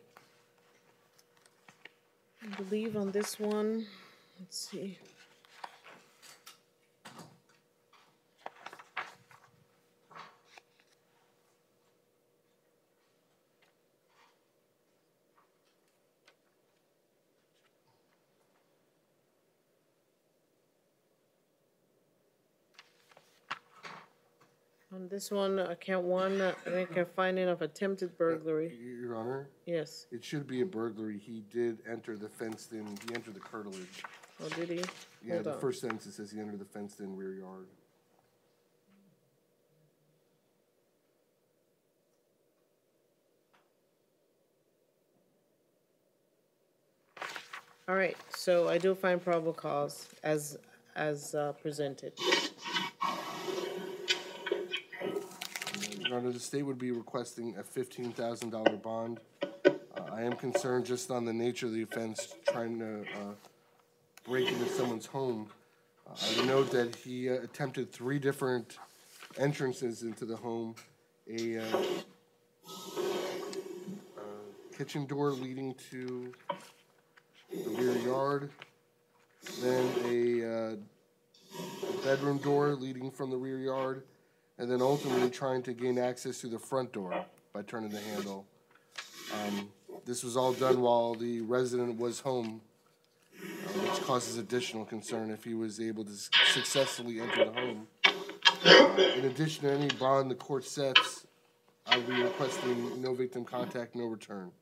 I believe on this one, let's see. On this one, count 1, I make a finding of attempted burglary. Your Honor? Yes. It should be a burglary. He did enter the fenced-in, he entered the curtilage. Oh, did he? Yeah, Hold the on. first sentence, it says he entered the fenced-in rear yard. All right, so I do find probable cause as presented. Your Honor, the state would be requesting a $15,000 bond. I am concerned just on the nature of the offense, trying to break into someone's home. I would note that he attempted 3 different entrances into the home. A kitchen door leading to the rear yard, then a bedroom door leading from the rear yard, and then ultimately trying to gain access to the front door by turning the handle. This was all done while the resident was home, which causes additional concern if he was able to successfully enter the home. In addition to any bond the court sets, I will be requesting no victim contact, no return.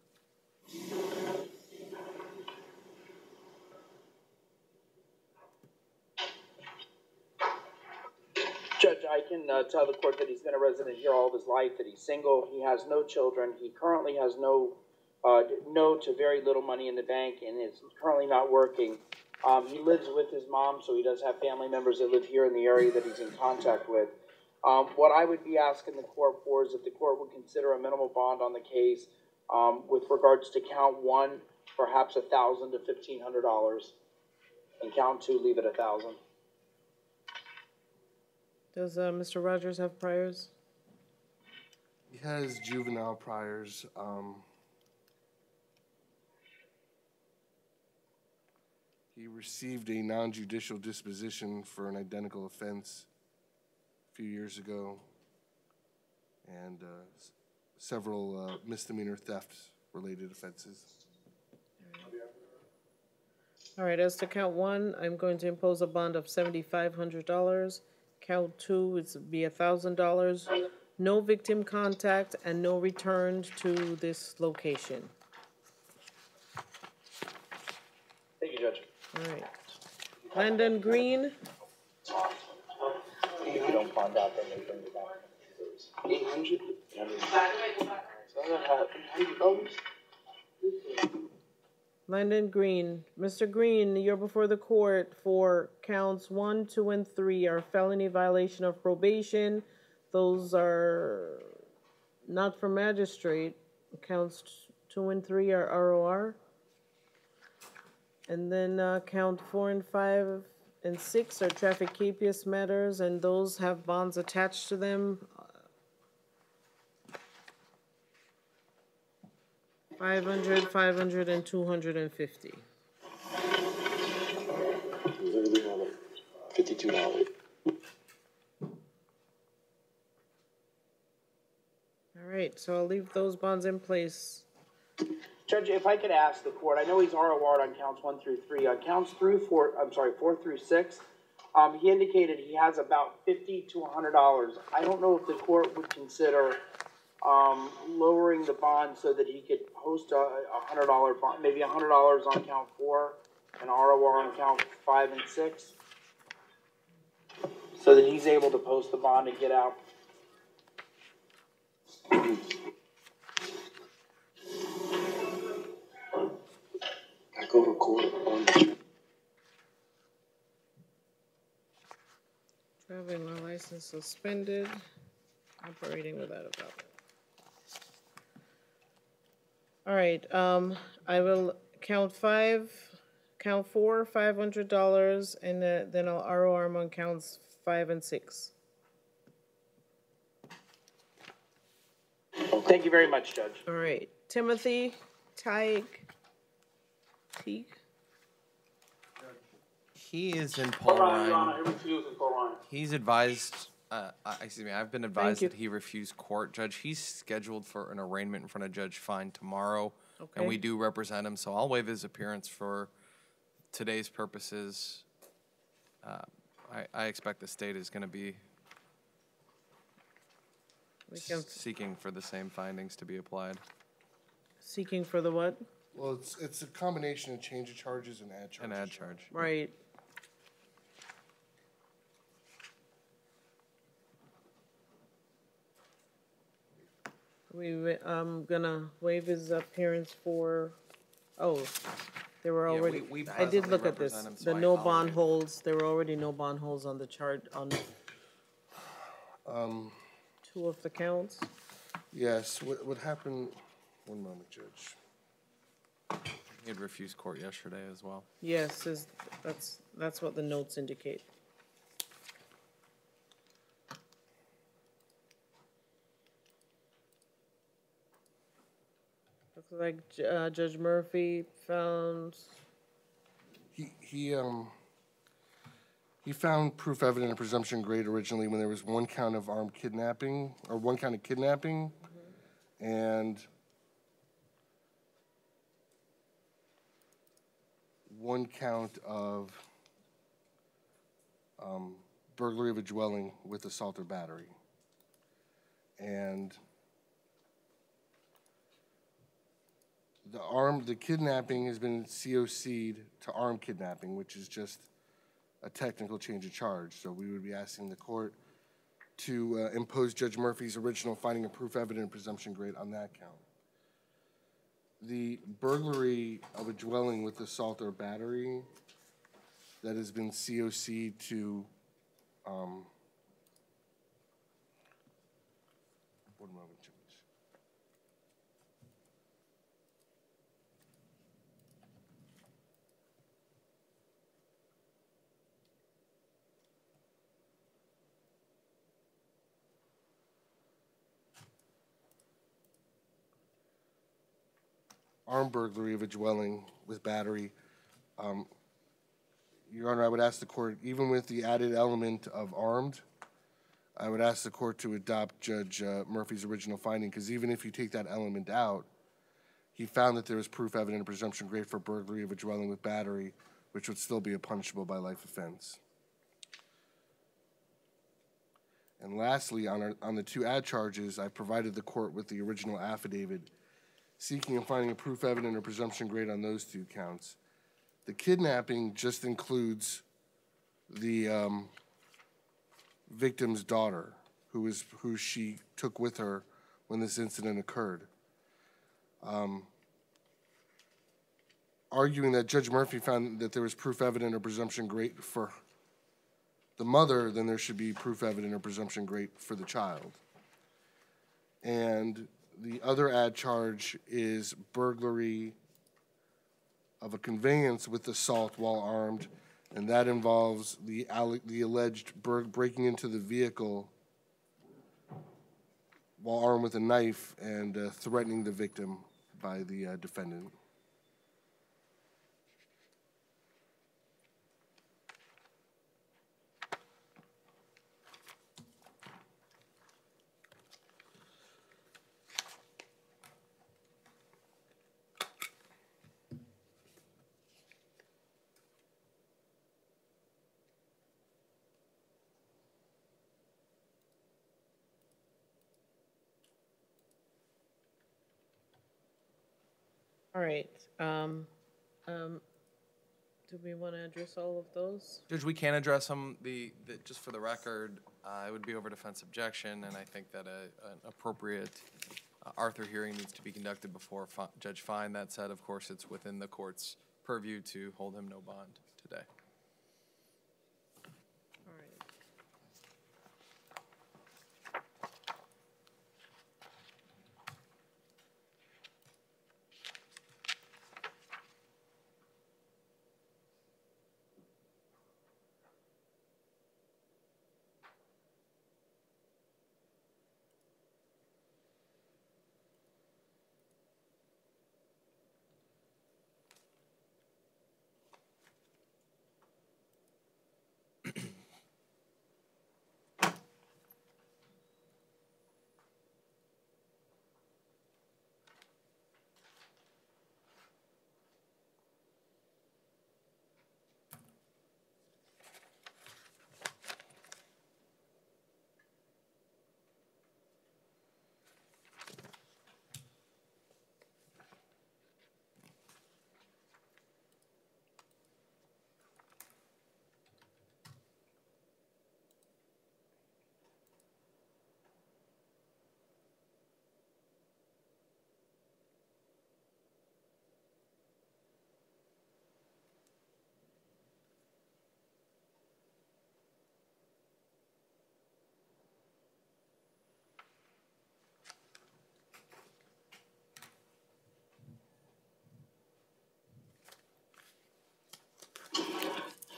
Judge, I can tell the court that he's been a resident here all of his life, that he's single, he has no children, he currently has no to very little money in the bank, and is currently not working. He lives with his mom, so he does have family members that live here in the area that he's in contact with. What I would be asking the court for is if the court would consider a minimal bond on the case with regards to count 1, perhaps $1,000 to $1,500, and count 2, leave it $1,000. Does Mr. Rogers have priors? He has juvenile priors. He received a non-judicial disposition for an identical offense a few years ago, and several misdemeanor theft-related offenses. All right, as to count 1, I'm going to impose a bond of $7,500. Count 2 is be $1,000. No victim contact and no return to this location. Thank you, Judge. All right. Landon Green. If you don't find out, then they bring it back. 800? Landon Green. Mr. Green, you're before the court for counts 1, 2, and 3 are felony violation of probation. Those are not for magistrate. Counts 2 and 3 are ROR. And then count 4 and 5 and 6 are traffic capious matters, and those have bonds attached to them. 500, 500, and 250. $52. All right, so I'll leave those bonds in place. Judge, if I could ask the court, I know he's ROR'd on counts 1 through 3. On counts 4 through 6, he indicated he has about $50 to $100. I don't know if the court would consider lowering the bond so that he could post a $100 bond, maybe $100 on count 4 and ROR on count 5 and 6, so that he's able to post the bond and get out. I go to court on the Driving while license suspended, operating without a valid. All right, I will count 4, $500, and then I'll ROR on counts 5 and 6. Thank you very much, Judge. All right, Timothy Teague. He is in Hold Paul on, Your Honor, Ryan. he refuses, Paul Ryan. He's advised, excuse me, I've been advised you. that he refused court. Judge, he's scheduled for an arraignment in front of Judge Fine tomorrow, Okay. and we do represent him, so I'll waive his appearance for today's purposes. I expect the state is going to be seeking for the same findings to be applied. Seeking for the what? Well, it's a combination of change of charges and add charges. An add charge. Right. Gonna waive his appearance for, there were Yeah, already, we I did presently look at this. represent him, so The I'll no waive bond it. holds, there were already no bond holds on the chart on 2 of the counts. Yes, what happened, one moment, Judge. He had refused court yesterday as well. Yes, that's what the notes indicate. Looks like Judge Murphy found. He found proof evident and presumption grade originally when there was one count of armed kidnapping, or one count of kidnapping, and one count of burglary of a dwelling with assault or battery. And the kidnapping has been COC'd to armed kidnapping, which is just a technical change of charge. So we would be asking the court to impose Judge Murphy's original finding of proof evident and presumption grade on that count. The burglary of a dwelling with assault or battery that has been COC'd to, one moment, Judge. Armed burglary of a dwelling with battery. Your Honor, I would ask the court, even with the added element of armed, I would ask the court to adopt Judge Murphy's original finding, because even if you take that element out, he found that there was proof evident and presumption grade for burglary of a dwelling with battery, which would still be a punishable by life offense. And lastly, on the 2 add charges, I provided the court with the original affidavit seeking and finding a proof evident or presumption grade on those 2 counts. The kidnapping just includes the victim's daughter, who she took with her when this incident occurred. Arguing that Judge Murphy found that there was proof evident or presumption grade for the mother, then there should be proof evident or presumption grade for the child. And the other add charge is burglary of a conveyance with assault while armed And that involves the alleged Berg breaking into the vehicle while armed with a knife and threatening the victim by the defendant. All right. Do we want to address all of those? Judge, we can address them. Just for the record, it would be over defense objection, and I think that an appropriate Arthur hearing needs to be conducted before Judge Fine. That said, of course, it's within the court's purview to hold him no bond today. All right.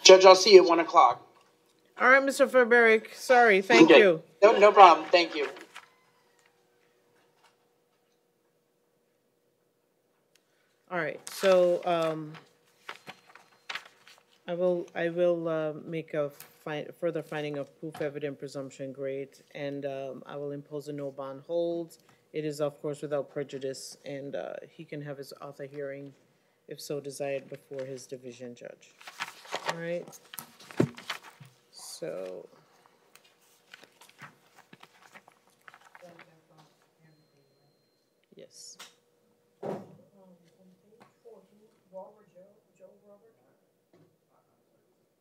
Judge, I'll see you at 1 o'clock. All right, Mr. Faberich. Sorry. Thank Okay. you. No problem. Thank you. All right. So I will make a further finding of proof evident presumption grade, and I will impose a no bond hold. It is, of course, without prejudice, and he can have his author hearing, if so desired, before his division judge. All right. So. Yes.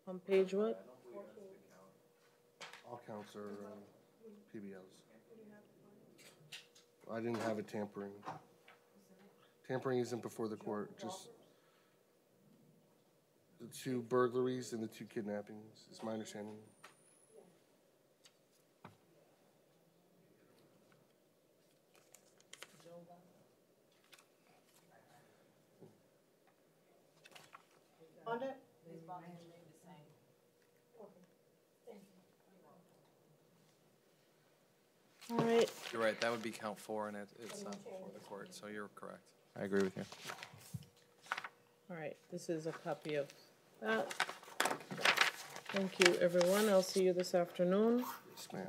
On page what? All counts are PBLs. I didn't have a tampering. Tampering isn't before the court, just the 2 burglaries and the 2 kidnappings, is my understanding. On it? All right. You're right. That would be count 4, and it's not before the court. So you're correct. I agree with you. All right. This is a copy of that. Thank you, everyone. I'll see you this afternoon. Yes, ma'am.